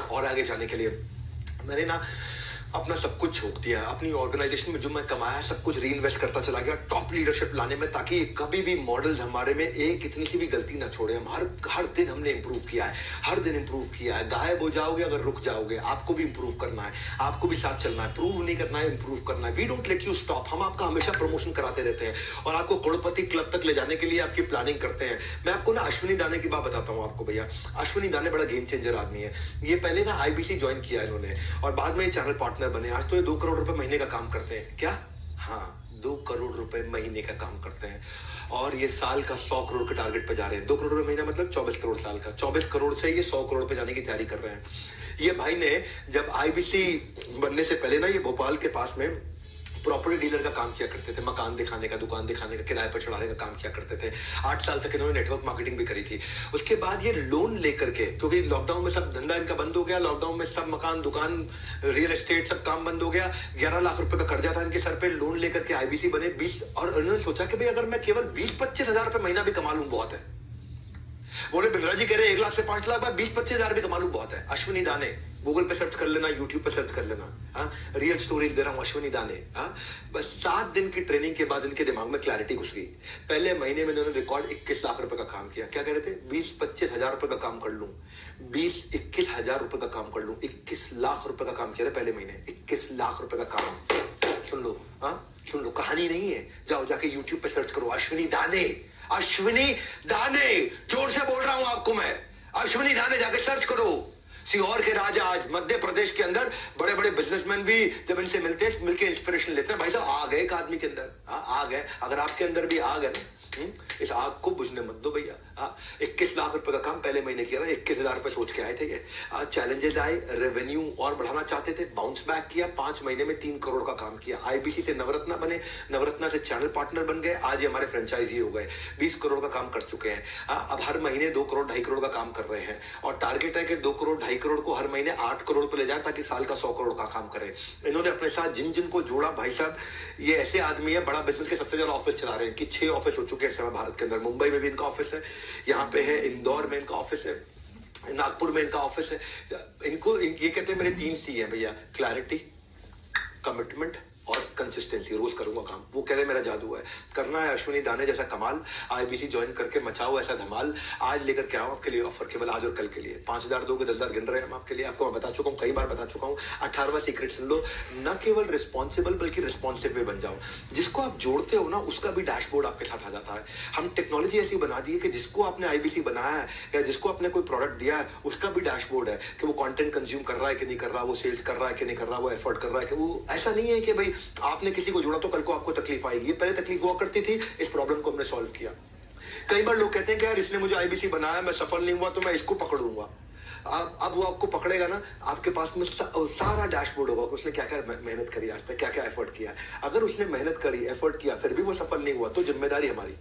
और आगे जाने के लिए मैंने ना अपना सब कुछ झोंक दिया। अपनी ऑर्गेनाइजेशन में जो मैं कमाया सब कुछ री इन्वेस्ट करता चला गया टॉप लीडरशिप लाने में, ताकि कभी भी मॉडल्स हमारे में एक इतनी सी भी गलती ना छोड़े। हम हर दिन हमने इंप्रूव किया है, हर दिन इंप्रूव किया है। गायब हो जाओगे अगर रुक जाओगे, आपको भी इंप्रूव करना है, आपको भी साथ चलना है। प्रूव नहीं करना है, इंप्रूव करना है। We don't let you stop. हम आपका हमेशा प्रमोशन कराते रहते हैं और आपको करोड़पति क्लब तक ले जाने के लिए आपकी प्लानिंग करते हैं। मैं आपको ना अश्विनी दाने की बात बताता हूँ आपको भैया। अश्विनी दाने बड़ा गेम चेंजर आदमी है। ये पहले ना आईबीसी ज्वाइन किया इन्होंने और बाद में चैनल पार्टनर बने। आज तो ये 2 करोड़ रुपए महीने का काम करते हैं। क्या? हाँ, 2 करोड़ रुपए महीने का काम करते हैं और ये साल का 100 करोड़ के टारगेट पे जा रहे हैं। 2 करोड़ महीना मतलब 24 करोड़ साल का। 24 करोड़ से ये 100 करोड़ पे जाने की तैयारी कर रहे हैं। ये भाई ने जब आईबीसी बनने से पहले ना ये भोपाल के पास में प्रॉपर्टी डीलर का काम किया करते थे, मकान दिखाने का, दुकान दिखाने का, किराए पर चढ़ाने का काम किया करते थे। 8 साल तक इन्होंने नेटवर्क मार्केटिंग भी करी थी। उसके बाद ये लोन लेकर के, क्योंकि लॉकडाउन में सब धंधा इनका बंद हो गया, लॉकडाउन में सब मकान, दुकान, रियल एस्टेट सब काम बंद हो गया। 11 लाख रुपए का कर्जा था इनके सर पे, लोन लेकर के आईबीसी बने 20। और इन्होंने सोचा कि भाई अगर मैं केवल 20-25 हजार रुपए महीना भी कमा लूं बहुत है। बोले बिंद्रा जी कह रहे 1 लाख से 5 लाख, 20-25 हजार भी कमा लूं बहुत है। अश्विनी दाने गूगल पे सर्च कर लेना, यूट्यूब पे सर्च कर लेना। रियल स्टोरीज दे रहा हूं, अश्विनी दाने। बस 7 दिन की ट्रेनिंग के बाद इनके दिमाग में क्लैरिटी घुस गई। पहले महीने में इन्होंने रिकॉर्ड 21 लाख रुपए का काम किया। क्या कह रहे थे? 20-25 हजार रुपए का काम कर लूं, 20-21 हजार रुपए का काम कर लूं। 21 लाख रुपए का काम किया पहले महीने, 21 लाख रुपए का काम। सुन लो, सुन लो, कहानी नहीं है, जाओ जाके यूट्यूब पे सर्च करो अश्विनी दाने, अश्विनी दाने, जोर से बोल रहा हूं आपको मैं, अश्विनी दाने जाके सर्च करो। सीहोर के राजा आज मध्य प्रदेश के अंदर बड़े बड़े बिजनेसमैन भी जब इनसे मिलते हैं, मिलके इंस्पिरेशन लेते हैं। भाई साहब आ गए एक आदमी के अंदर, आ गए, अगर आपके अंदर भी आ गए इस आग को बुझने मत दो भैया। 21 लाख रुपए का काम पहले महीने किया था, 21,000 रुपए सोच के आए थे ये। चैलेंजेस आए, रेवेन्यू और बढ़ाना चाहते थे, बाउंस बैक किया, 5 महीने में 3 करोड़ का काम किया। आईबीसी से नवरत्ना बने, नवरत्ना से चैनल पार्टनर बन गए, आज ये हमारे फ्रेंचाइजी हो गए, 20 करोड़ का काम कर चुके हैं। अब हर महीने 2 करोड़ 2.5 करोड़ का काम कर रहे हैं और टारगेट है कि 2 करोड़ 2.5 करोड़ को हर महीने 8 करोड़ पे ले जाए ताकि साल का 100 करोड़ का काम करे। इन्होंने अपने साथ जिन जिन को जोड़ा, भाई साहब ये ऐसे आदमी है, बड़ा बिजनेस के सबसे ज्यादा ऑफिस चला रहे हैं, कि 6 ऑफिस हो चुके हैं इस समय भारत के अंदर। मुंबई में भी इनका ऑफिस है, यहाँ पे है, इंदौर में इनका ऑफिस है, नागपुर में इनका ऑफिस है। इनको ये कहते हैं मेरे 3 C है भैया, क्लैरिटी, कमिटमेंट और कंसिस्टेंसी। रोज करूंगा काम, वो कह रहे मेरा जादू है। करना है अश्विनी दाने जैसा कमाल, आईबीसी ज्वाइन करके मचाओ ऐसा धमाल। आज लेकर के आओ आपके लिए ऑफर, केवल आज और कल के लिए। 5,000 दोगे, 10,000 गिन रहे हैं हम आपके लिए। आपको मैं बता चुका हूँ, कई बार बता चुका हूँ। 18वां सीक्रेट सुन लो, न केवल रिस्पॉन्सिबल बल्कि रिस्पॉन्सिव भी बन जाओ। जिसको आप जोड़ते हो ना, उसका भी डैशबोर्ड आपके साथ आ जाता है। हम टेक्नोलॉजी ऐसी बना दी है कि जिसको आपने आईबीसी बनाया है या जिसको आपने कोई प्रोडक्ट दिया है, उसका भी डैशबोर्ड है कि वो कंटेंट कंज्यूम कर रहा है कि नहीं कर रहा, वो सेल्स कर रहा है कि नहीं कर रहा, वो एफर्ट कर रहा है कि वो। ऐसा नहीं है कि भाई आपने किसी को जोड़ा तो कल को आपको तकलीफ आएगी। पहले तकलीफ हुआ करती थी, इस प्रॉब्लम को हमने सॉल्व किया। कई बार लोग कहते हैं कि यार इसने मुझे आईबीसी बनाया, मैं सफल नहीं हुआ तो मैं इसको पकड़ लूंगा। अब वो आपको पकड़ेगा ना, आपके पास में सारा डैशबोर्ड होगा, उसने क्या क्या मेहनत करी आज तक, क्या क्या एफर्ट किया। अगर उसने मेहनत करी, एफर्ट किया, फिर भी वो सफल नहीं हुआ तो जिम्मेदारी हमारी।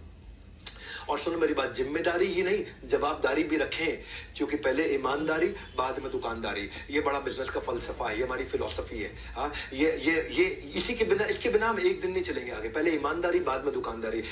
और सुनो मेरी बात, जिम्मेदारी ही नहीं जवाबदारी भी रखें, क्योंकि पहले ईमानदारी बाद में दुकानदारी। ये बड़ा बिजनेस का फलसफा है, ये हमारी फिलॉसफी है। हाँ, ये इसी के बिना, इसके बिना हम एक दिन नहीं चलेंगे आगे। पहले ईमानदारी बाद में दुकानदारी।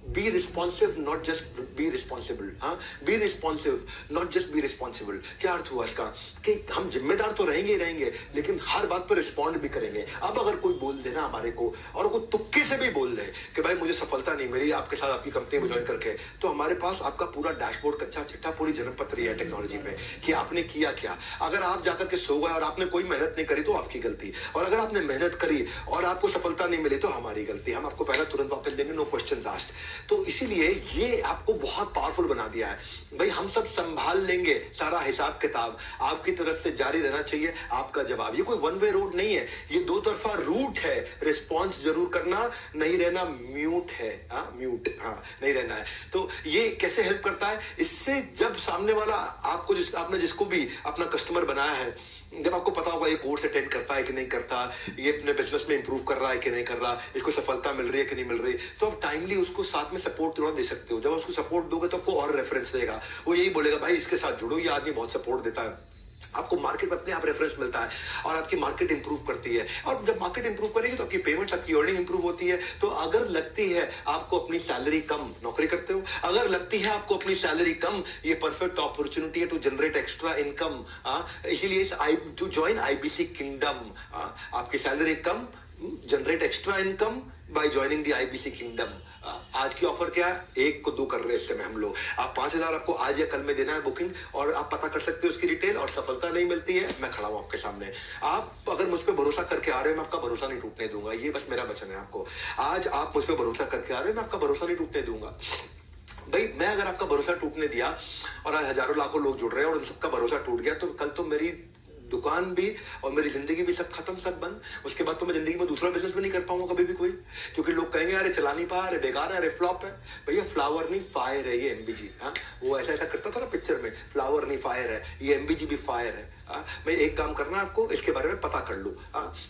Be responsive not just be responsible. हाँ, be responsive not just be responsible. क्या अर्थ हुआ इसका कि हम जिम्मेदार तो रहेंगे ही रहेंगे, लेकिन हर बात पर रिस्पॉन्ड भी करेंगे। अब अगर कोई बोल देना हमारे को, और कोई तुक्के से भी बोल दे कि भाई मुझे सफलता नहीं मिली आपके साथ, आपकी कंपनी में ज्वाइन करके, तो हमारे पास आपका पूरा डैशबोर्ड, कच्चा चिट्ठा, पूरी जन्मपत्री है टेक्नोलॉजी पे कि आपने किया क्या। अगर आप जाकर के सो गए और आपने कोई मेहनत नहीं करी तो आपकी गलती, और अगर आपने मेहनत करी और आपको सफलता नहीं मिली तो हमारी गलती। हम आपको पहला तुरंत वापस देंगे, नो क्वेश्चंस आस्क्ड। तो इसीलिए ये आपको बहुत पावरफुल बना दिया है। भाई हम सब संभाल लेंगे सारा हिसाब किताब, आपकी तरफ से जारी रहना चाहिए आपका जवाब। ये कोई वन वे रोड नहीं है, ये 2 तरफा रूट है। रिस्पॉन्स जरूर करना, नहीं रहना म्यूट है। म्यूट, नहीं रहना है। तो ये कैसे हेल्प करता है? इससे जब सामने वाला आपको, आपने जिसको भी अपना कस्टमर बनाया है, जब आपको पता होगा ये कोर्स अटेंड करता है कि नहीं करता, ये अपने बिजनेस में इंप्रूव कर रहा है कि नहीं कर रहा, इसको सफलता मिल रही है कि नहीं मिल रही, तो आप टाइमली उसको साथ में सपोर्ट थोड़ा दे सकते हो। जब उसको सपोर्ट दोगे तो आपको और रेफरेंस देगा, वो यही बोलेगा भाई इसके साथ जुड़ो, ये आदमी बहुत सपोर्ट देता है। आपको मार्केट में अपने आप रेफरेंस मिलता है और आपकी मार्केट इंप्रूव करती है। और जब मार्केट इंप्रूव करेगी तो आपकी पेमेंट्स, आपकी अर्निंग इंप्रूव होती है। तो अगर लगती है आपको अपनी सैलरी कम, नौकरी करते हो, अगर लगती है आपको अपनी सैलरी कम, ये परफेक्ट अपॉर्चुनिटी है टू जनरेट एक्स्ट्रा इनकम। इसीलिए टू ज्वाइन आईबीसी किंगडम। आपकी salary come, generate extra income by joining the IBC kingdom. आज की ऑफर क्या है? 1 को 2 कर रहे हैं इस समय हम लोग। आप 5,000 आपको आज या कल में देना है बुकिंग, और आप पता कर सकते हो उसकी डिटेल। और सफलता नहीं मिलती है, मैं खड़ा हूं आपके सामने। आप अगर मुझ पर भरोसा करके आ रहे हो, मैं आपका भरोसा नहीं टूटने दूंगा। ये बस मेरा वचन है आपको। आज आप मुझ पर भरोसा करके आ रहे हो, मैं आपका भरोसा नहीं टूटने दूंगा। भाई मैं अगर आपका भरोसा टूटने दिया और आज हजारों लाखों लोग जुड़ रहे हैं और उन सबका भरोसा टूट गया, तो कल तो मेरी दुकान भी और मेरी जिंदगी भी सब खत्म, सब बंद। उसके बाद तो मैं जिंदगी में दूसरा बिजनेस भी नहीं कर पाऊंगा कभी भी कोई, क्योंकि लोग कहेंगे अरे चला नहीं पा, अरे बेकार है, अरे फ्लॉप है। भैया फ्लावर नहीं, फायर है ये एमबीजी। वो ऐसा करता था ना पिक्चर में, फ्लावर नहीं फायर है, ये एमबीजी भी फायर है। मैं एक काम करना है आपको, इसके बारे में पता कर लो।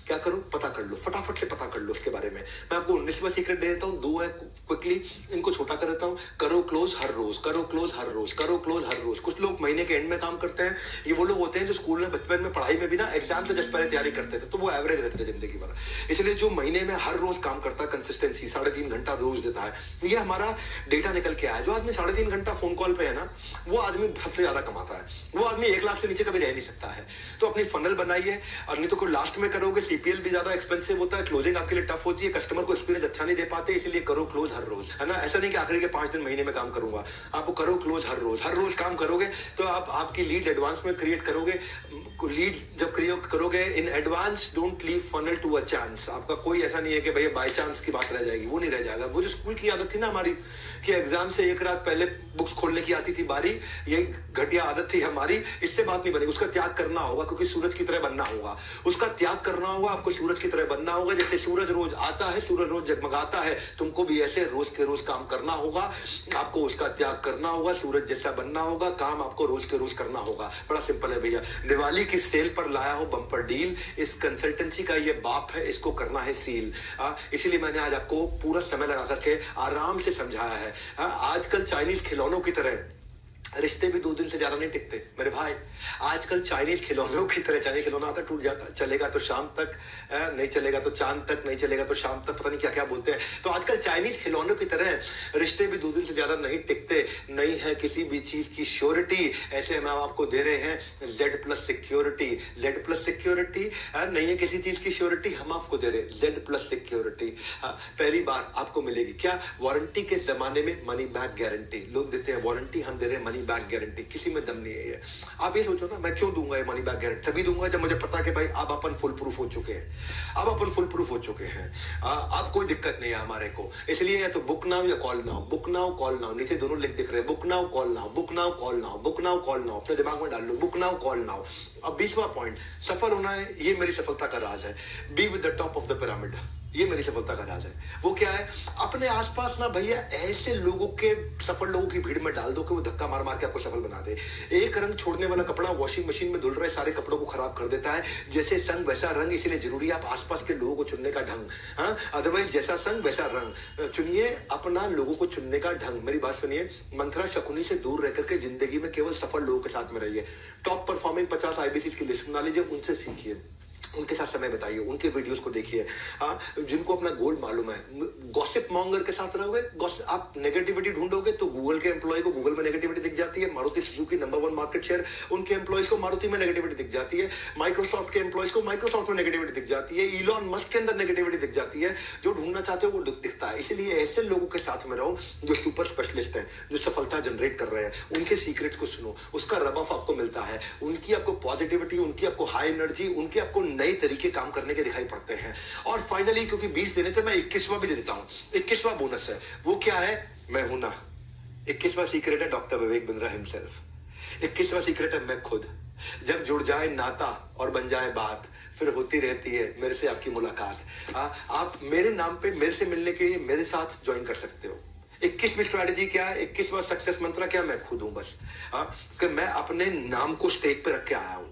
क्या करो? पता कर लो, फटाफट से पता कर लो इसके बारे में। मैं आपको 19वां सीक्रेट दे देता हूँ, 2 है, क्विकली इनको छोटा कर देता हूँ। करो क्लोज हर रोज, करो क्लोज हर रोज, करो क्लोज हर रोज। कुछ लोग महीने के एंड में काम करते हैं। ये वो लोग होते हैं जो स्कूल में, बचपन में, पढ़ाई में भी ना एग्जाम से जस्ट पहले तैयारी करते थे, तो वो एवरेज रहते थे जिंदगी भर। इसलिए जो महीने में हर रोज काम करता है, कंसिस्टेंसी 3.5 घंटा रोज देता है, ये हमारा डेटा निकल के आया। जो आदमी 3.5 घंटा फोन कॉल पे है ना, वो आदमी सबसे ज्यादा कमाता है। वो आदमी 1 लाख से नीचे कभी रह नहीं सकता। है। तो अपनी फनल बनाइए, और नहीं तो कोई लास्ट में करोगे, सीपीएल भी ज्यादा एक्सपेंसिव होता है, क्लोजिंग आपके लिए टफ होती है, कस्टमर को एक्सपीरियंस अच्छा नहीं दे पाते, इसलिए करो क्लोज हर रोज, है ना। ऐसा नहीं कि आखिरी के 5 दिन महीने में काम करूंगा, आप करो क्लोज हर रोज काम करोगे तो आप आपकी लीड एडवांस में क्रिएट करोगे। लीड जब क्रिएट करोगे in advance, don't leave funnel to a chance. आपका कोई ऐसा नहीं है कि भैया बाय चांस की बात रह जाएगी, वो नहीं रह जाएगा। वो जो स्कूल की आदत थी ना हमारी कि एग्जाम से एक रात पहले बुक्स खोलने की आती थी बारी, ये घटिया आदत थी हमारी, इससे बात नहीं बनेगी। उसका त्याग करना होगा, क्योंकि सूरज की तरह बनना होगा, उसका त्याग करना होगा। आपको सूरज की तरह बनना होगा, जैसे सूरज रोज आता है, सूरज रोज जगमगाता है, तुमको भी ऐसे रोज के रोज काम करना होगा। आपको उसका त्याग करना होगा, सूरज जैसा बनना होगा, काम आपको रोज के रोज करना होगा। बड़ा सिंपल है भैया। दिवाली की सेल पर लाया हूं बम्पर डील, इस कंसल्टेंसी का ये बाप है, इसको करना है सील। इसीलिए मैंने आज आपको पूरा समय लगा करके आराम से समझाया है। आजकल चाइनीज खिलौनों की तरह रिश्ते भी 2 दिन से ज्यादा नहीं टिकते मेरे भाई। आजकल चाइनीज खिलौनों की तरह, चाइनीज खिलौना आता टूट जाता, चलेगा तो शाम तक, नहीं चलेगा तो चांद तक, नहीं चलेगा तो शाम तक, पता नहीं क्या क्या बोलते हैं। तो आजकल चाइनीज खिलौनों की तरह रिश्ते भी 2 दिन से ज्यादा नहीं टिकते। नहीं है किसी भी चीज की श्योरिटी, ऐसे हम आपको दे रहे हैं Z+ सिक्योरिटी। Z+ सिक्योरिटी नहीं है किसी चीज की श्योरिटी, हम आपको दे रहे हैं Z+ सिक्योरिटी। पहली बार आपको मिलेगी क्या, वारंटी के जमाने में मनी बैक गारंटी। लोग देते हैं वारंटी, हम दे रहे हैं मनी बैक गारंटी। किसी में दम नहीं है ये। आप ये सोचो ना, मैं क्यों दूंगा ये मनी बैक गारंटी? तभी दूंगा जब मुझे पता कि भाई अब अपन फुल प्रूफ हो चुके हैं, अब अपन फुल प्रूफ हो चुके हैं, अब कोई दिक्कत नहीं है हमारे को। इसलिए या तो बुक नाउ या call now, book now call now, नीचे दोनों लिंक दिख रहे हैं, book now call now, book now call now, book now call now, अपने दिमाग में डाल लो, बुक नाउ कॉल नाउ। अब 20वां पॉइंट, सफल होना है, ये मेरी सफलता का राज है। Be with the top of the pyramid, ये मेरी सफलता का राज है। वो क्या है, अपने आसपास ना भैया ऐसे लोगों के, सफल लोगों की भीड़ में डाल दो कि वो धक्का मार मार के आपको सफल बना दे। एक रंग छोड़ने वाला कपड़ा वॉशिंग मशीन में धुल रहे सारे कपड़ों को खराब कर देता है। जैसे संग वैसा रंग, इसीलिए जरूरी है आप आसपास के लोगों को चुनने का ढंग। हाँ, अदरवाइज जैसा संग वैसा रंग। चुनिए अपना लोगों को चुनने का ढंग। मेरी बात सुनिए, मंत्रा शकुनी से दूर रह करके जिंदगी में केवल सफल लोगों के साथ में रहिए। टॉप परफॉर्मिंग 50 IBC की लिस्ट बना लीजिए, उनसे सीखिए, उनके साथ समय बताइए, उनके वीडियोस को देखिए। जिनको अपना गोल मालूम है, गॉसिप मॉन्गर के साथ रहोगे, आप नेगेटिविटी ढूंढोगे तो गूगल के एम्प्लॉय को गूगल में नेगेटिविटी दिख जाती है। Maruti Suzuki number 1 market share, उनके एम्प्लॉयज को मारुति में नेगेटिविटी दिख जाती है। माइक्रोसॉफ्ट के एम्प्लॉयज को माइक्रोसॉफ्ट में नेगेटिविटी दिख जाती है। इलॉन मस्क के अंदर नेगेटिविटी दिख जाती है। जो ढूंढना चाहते हो वो दिखता है। इसलिए ऐसे लोगों के साथ में रहो जो सुपर स्पेशलिस्ट हैं, जो सफलता जनरेट कर रहे हैं, उनके सीक्रेट्स को सुनो, उसका रब ऑफ आपको मिलता है। उनकी आपको पॉजिटिविटी, उनकी आपको हाई एनर्जी, उनके आपको नए तरीके काम करने के दिखाई पड़ते हैं। और फाइनली, क्योंकि 20 देने थे, मैं 21वां भी दे देता हूं। 21वां बोनस है। वो क्या है, मैं हूं ना। 21वां सीक्रेट है doctor Vivek Bindra himself. 21वां secret है मैं खुद। जब जुड़ जाए नाता और बन जाए बात, फिर होती रहती है मेरे से आपकी मुलाकात। आप मेरे नाम पे मेरे से मिलने के लिए मेरे साथ ज्वाइन कर सकते हो। 21वीं स्ट्रैटेजी क्या है, 21वां सक्सेस मंत्र क्या, मैं खुद हूं बस। कि मैं अपने नाम को स्टेज पे रख के आया हूं।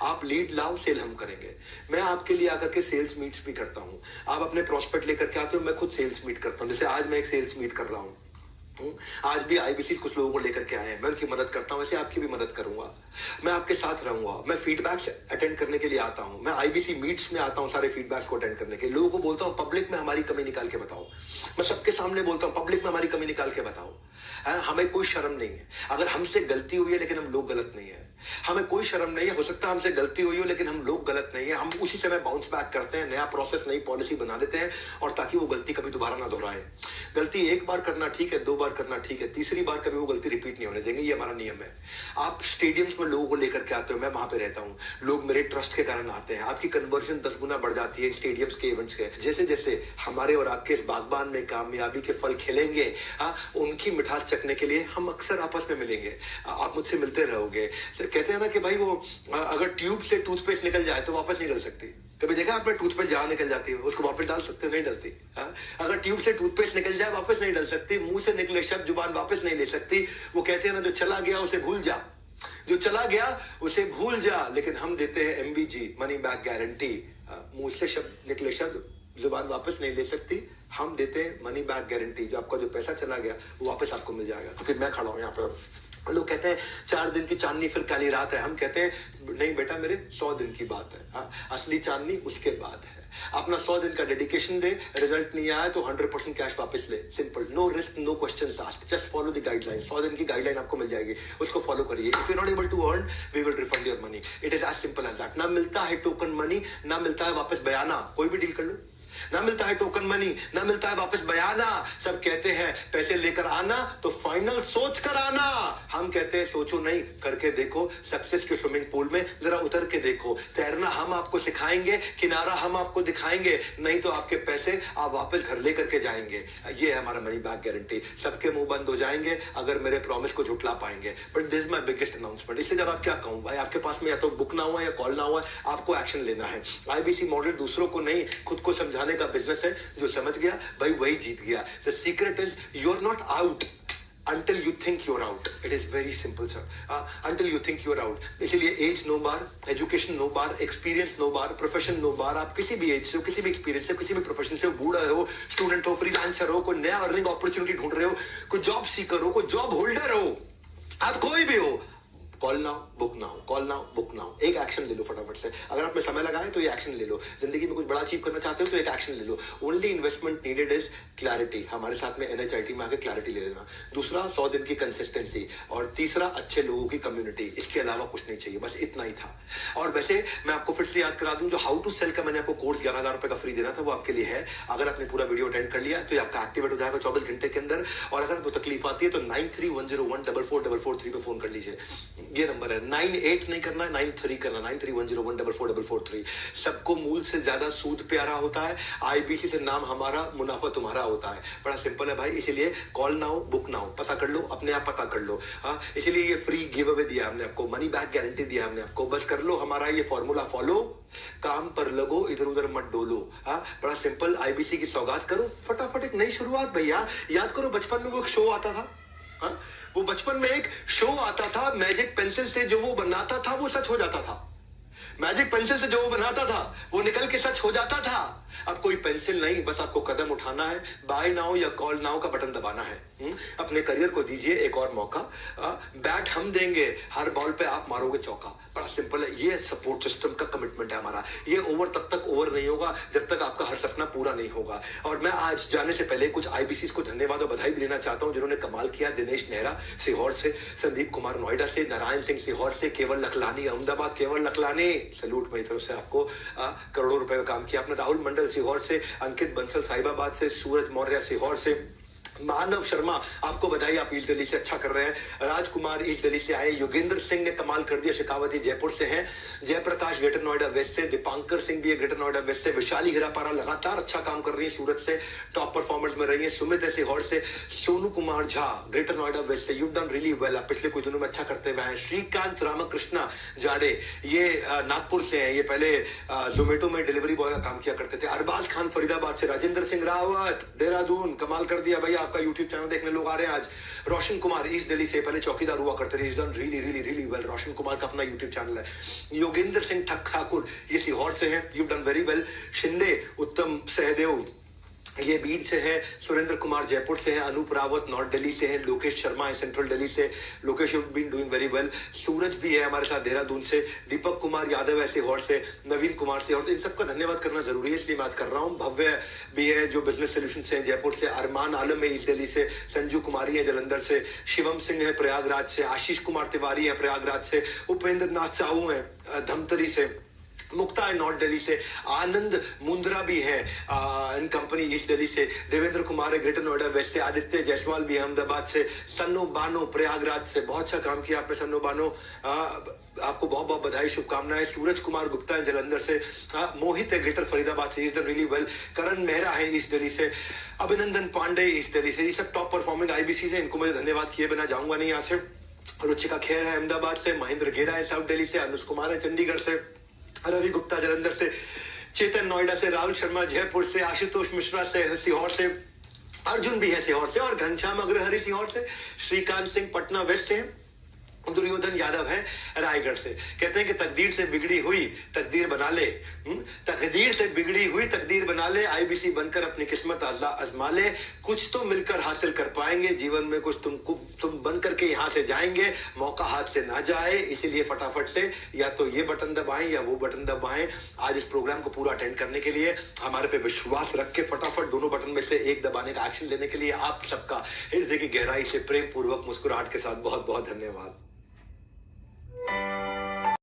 आप लीड लाओ, सेल हम करेंगे। मैं आपके लिए आकर के सेल्स मीट्स भी करता हूं। आप अपने प्रोस्पेक्ट लेकर के आते हो, मैं खुद सेल्स मीट करता हूं। जैसे आज मैं एक सेल्स मीट कर रहा हूं, आज भी IBC कुछ लोगों को लेकर के आए हैं, मैं उनकी मदद करता हूं, वैसे आपकी भी मदद करूंगा। मैं आपके साथ रहूंगा। मैं फीडबैक्स अटेंड करने के लिए आता हूं। मैं IBC मीट्स में आता हूं सारे फीडबैक्स को अटेंड करने के। लोगों को बोलता हूं पब्लिक में हमारी कमी निकाल के बताओ। मैं सबके सामने बोलता हूं पब्लिक में हमारी कमी निकाल के बताओ। हमें कोई शर्म नहीं है अगर हमसे गलती हुई है, लेकिन हम लोग गलत नहीं है। हमें कोई शर्म नहीं है, हो सकता है हमसे गलती हुई हो लेकिन हम लोग गलत नहीं है। हम उसी समय बाउंस बैक करते हैं, नया प्रोसेस, नई पॉलिसी बना देते हैं, और ताकि वो गलती कभी दोबारा ना दोहराए। गलती एक बार करना ठीक है, 2 बार करना ठीक है, तीसरी बार कभी वो गलती रिपीट नहीं होने देंगे। ये हमारा नियम है। आप स्टेडियम्स में लोगों को लेकर के आते हो, मैं वहां पे रहता हूं, लोग मेरे ट्रस्ट के कारण आते हैं। आपकी कन्वर्जन 10 गुना बढ़ जाती है स्टेडियम्स के इवेंट्स के। जैसे जैसे हमारे और आपके इस बागबान में कामयाबी के फल खिलेंगे, उनकी मिठास चखने के लिए हम अक्सर आपस में मिलेंगे। आप मुझसे मिलते रहोगे। कहते हैं ना कि भाई वो अगर ट्यूब से टूथपेस्ट निकल जाए तो वापस नहीं डल सकती। कभी देखा आपने टूथपेस्ट जहां निकल जाती है उसको वापस डाल सकते हो? नहीं डलती। अगर ट्यूब से टूथपेस्ट निकल जाए वापस नहीं डल सकती। मुंह से निकले शब्द जुबान वापस नहीं ले सकती। वो कहते हैं ना, जो चला गया उसे भूल जा, जो चला गया उसे भूल जा। लेकिन हम देते हैं MBG, मनी बैक गारंटी। मुंह से शब्द निकले शब्द जुबान वापस नहीं ले सकती। हम देते हैं मनी बैक गारंटी। जो आपका जो पैसा चला गया वो वापस आपको मिल जाएगा। क्योंकि मैं खड़ा हूं यहाँ पर लोग कहते हैं 4 दिन की चांदनी फिर काली रात है, हम कहते हैं नहीं बेटा मेरे 100 दिन की बात है। हाँ, असली चांदनी उसके बाद है। अपना 100 दिन का डेडिकेशन दे, रिजल्ट नहीं आया तो 100% कैश वापस ले, simple, no risk no questions asked, just follow the guideline. 100 दिन की गाइडलाइन आपको मिल जाएगी, उसको फॉलो करिए। If you not able to earn we will refund your money, it is as simple as that. ना मिलता है टोकन मनी, ना मिलता है वापस बयाना, कोई भी डील कर लो, ना मिलता है टोकन मनी, ना मिलता है वापस बयाना। सब कहते हैं पैसे लेकर आना तो फाइनल सोच कर आना, हम कहते हैं सोचो नहीं, करके देखो। सक्सेस के स्विमिंग पूल में जरा उतर के देखो, तैरना हम आपको सिखाएंगे, किनारा हम आपको दिखाएंगे, नहीं तो आपके पैसे आप वापस घर लेकर के जाएंगे। ये है हमारा मनी बैक गारंटी। सबके मुंह बंद हो जाएंगे अगर मेरे प्रॉमिस को झुटला पाएंगे, but this is my biggest announcement. इससे जरा क्या कहूं भाई, आपके पास में या तो बुक ना हुआ या कॉल ना हुआ, आपको एक्शन लेना है। आईबीसी मॉडल दूसरों को नहीं, खुद को समझाने का बिजनेस है। जो समझ गया भाई वही जीत गया। The secret is you are not out until you think you're out. It is very simple, sir. Until you think you're out. इसलिए एज नो बार, एजुकेशन नो बार, एक्सपीरियंस नो बार, प्रोफेशन नो बार। आप किसी भी एज से हो, किसी भी experience से, किसी भी प्रोफेशन से हो, बूढ़ा हो, स्टूडेंट हो, फ्रीलांसर हो, कोई नया अर्निंग अपॉर्चुनिटी ढूंढ रहे हो, कोई जॉब सीकर हो, कोई जॉब होल्डर हो, आप कोई भी हो, call now book now, call now book now. एक एक्शन ले लो फटाफट से। अगर आपने समय लगाए तो ये एक्शन ले लो। जिंदगी में कुछ बड़ा अचीव करना चाहते हो तो एक एक्शन ले लो। Only investment needed is clarity. हमारे साथ में एनएचआईटी में आके क्लैरिटी ले लेना। दूसरा 100 दिन की कंसिस्टेंसी, और तीसरा अच्छे लोगों की कम्युनिटी। इसके अलावा कुछ नहीं चाहिए, बस इतना ही था। और वैसे मैं आपको फिर से याद करा दूं, जो हाउ टू सेल का मैंने आपको कोर्स 11,000 रुपए का फ्री देना था, वो आपके लिए है। अगर आपने पूरा वीडियो अटेंड कर लिया तो ये आपका एक्टिवेट हो जाएगा 24 घंटे के अंदर। और अगर आपको तकलीफ आती है तो 9310144443 पे फोन कर लीजिए। ये नंबर है, 98 नहीं करना है, 93 करना, 9310144443। सबको मूल से ज्यादा सूद प्यारा होता है। आईबीसी से नाम हमारा, मुनाफा तुम्हारा होता है। बड़ा सिंपल है भाई। इसीलिए कॉल नाउ बुक नाउ, पता कर लो, अपने आप पता कर लो। हाँ, इसीलिए ये फ्री गिव अवे दिया हमने आपको, मनी बैक गारंटी दिया हमने आपको। बस कर लो हमारा ये फॉर्मूला फॉलो, काम पर लगो, इधर उधर मत डोलो। हाँ, बड़ा सिंपल। आईबीसी की सौगात करो, फटाफट एक नई शुरुआत। भैया याद करो, बचपन में वो एक शो आता था। हाँ, वो बचपन में एक शो आता था, मैजिक पेंसिल से जो वो बनाता था वो सच हो जाता था। मैजिक पेंसिल से जो वो बनाता था वो निकल के सच हो जाता था। अब कोई पेंसिल नहीं, बस आपको कदम उठाना है, बाय नाउ या कॉल नाउ का बटन दबाना है। अपने करियर को दीजिए एक और मौका। बैट हम देंगे, हर बॉल पे आप मारोगे चौका। बड़ा सिंपल है। ये सपोर्ट सिस्टम का कमिटमेंट है हमारा। ये ओवर तब तक ओवर नहीं होगा जब तक आपका हर सपना पूरा नहीं होगा। और मैं आज जाने से पहले कुछ आईबीसी को धन्यवाद और बधाई भी देना चाहता हूं, जिन्होंने कमाल किया। दिनेश नेहरा सीहोर से, संदीप कुमार नोएडा से, नारायण सिंह सीहोर से, केवल लखलानी अहमदाबाद, केवल लखलानी सैल्यूट मेरी तरफ से आपको। करोड़ों रुपए का काम किया आपने। राहुल मंडल सीहोर से, अंकित बंसल साहिबाबाद से, सूरज मौर्य सीहोर से, मानव शर्मा आपको बधाई, आप ईस्ट दिल्ली से अच्छा कर रहे हैं। राजकुमार ईस्ट दिल्ली से आए। योगेंद्र सिंह ने कमाल कर दिया, शेखावती जयपुर से हैं। जयप्रकाश ग्रेटर नोएडा वेस्ट से, दीपांकर सिंह भी है ग्रेटर नोएडा वेस्ट से। विशाली हिरापारा लगातार अच्छा काम कर रही है सूरत से, टॉप परफॉर्मर्स में रही है। सुमित है सीहोर से। सोनू कुमार झा ग्रेटर नोएडा वेस्ट से, यू डन रियली वेल, आप पिछले कुछ दिनों में अच्छा करते हुए हैं। श्रीकांत रामकृष्णा जाडे, ये नागपुर से है, ये पहले जोमेटो में डिलीवरी बॉय का काम किया करते थे। अरबाज खान फरीदाबाद से। राजेंद्र सिंह रावत देहरादून, कमाल कर दिया भैया, आपका यूट्यूब चैनल देखने लोग आ रहे हैं आज। रोशन कुमार ईस्ट दिल्ली से, पहले चौकीदार हुआ करते थे, done really really really well. Roshan Kumar का अपना यूट्यूब चैनल है। योगेंद्र सिंह ठाकुर, ये सीहोर से हैं, you done very well. Shinde उत्तम सहदेव, ये बीड से है। सुरेंद्र कुमार जयपुर से है। अनूप रावत नॉर्थ दिल्ली से है। लोकेश शर्मा है सेंट्रल दिल्ली से, Lokesh you been doing very well. Suraj भी है हमारे साथ देहरादून से। दीपक कुमार यादव है सीहोर से, नवीन कुमार से। और इन सबका धन्यवाद करना जरूरी है, इसलिए मैं आज कर रहा हूँ। भव्य भी है जो बिजनेस सोल्यूशन से जयपुर से। अरमान आलम है ईस्ट दिल्ली से। संजू कुमारी है जलंधर से। शिवम सिंह है प्रयागराज से। आशीष कुमार तिवारी है प्रयागराज से। उपेंद्र नाथ साहू है धमतरी से। मुक्ता है नॉर्थ दिल्ली से। आनंद मुंद्रा भी है इन कंपनी ईस्ट दिल्ली से। देवेंद्र कुमार है ग्रेटर नोएडा वेस्ट से। आदित्य जायसवाल भी अहमदाबाद से। सन्नो बानो प्रयागराज से, बहुत अच्छा काम किया आपने सन्नो बानो, आपको बहुत बहुत बधाई, शुभकामनाएं। सूरज कुमार गुप्ता है जलंधर से। मोहित है ग्रेटर फरीदाबाद से, इज डन रियली वेल। करण मेहरा है ईस्ट दिल्ली से। अभिनंदन पांडे ईस्ट दिल्ली से। ये सब टॉप परफॉर्मिंग आईबीसी से, इनको मुझे धन्यवाद किए बिना जाऊंगा नहीं यहाँ से। रुचिका खेर है अहमदाबाद से। महेंद्र घेरा है साउथ दिल्ली से। अनुज कुमार है चंडीगढ़ से। रवि गुप्ता जलंधर से। चेतन नोएडा से। राहुल शर्मा जयपुर से। आशुतोष मिश्रा से सीहोर से। अर्जुन भी है सीहोर से। और घनश्याम अग्रहरि सीहोर से। श्रीकांत सिंह पटना वेस्ट से। दुर्योधन यादव है रायगढ़ से, कहते हैं कि तकदीर से बिगड़ी हुई तकदीर बना ले, तकदीर से बिगड़ी हुई तकदीर बना ले, आईबीसी बनकर अपनी किस्मत आजमा ले, कुछ तो मिलकर हासिल कर पाएंगे जीवन में, कुछ तुम बन करके यहां से जाएंगे, मौका हाथ से ना जाए, इसीलिए फटाफट से या तो ये बटन दबाएं या वो बटन दबाएं। आज इस प्रोग्राम को पूरा अटेंड करने के लिए, हमारे पे विश्वास रख के फटाफट दोनों बटन में से एक दबाने का एक्शन लेने के लिए आप सबका हृदय की गहराई से प्रेम पूर्वक मुस्कुराहट के साथ बहुत बहुत धन्यवाद।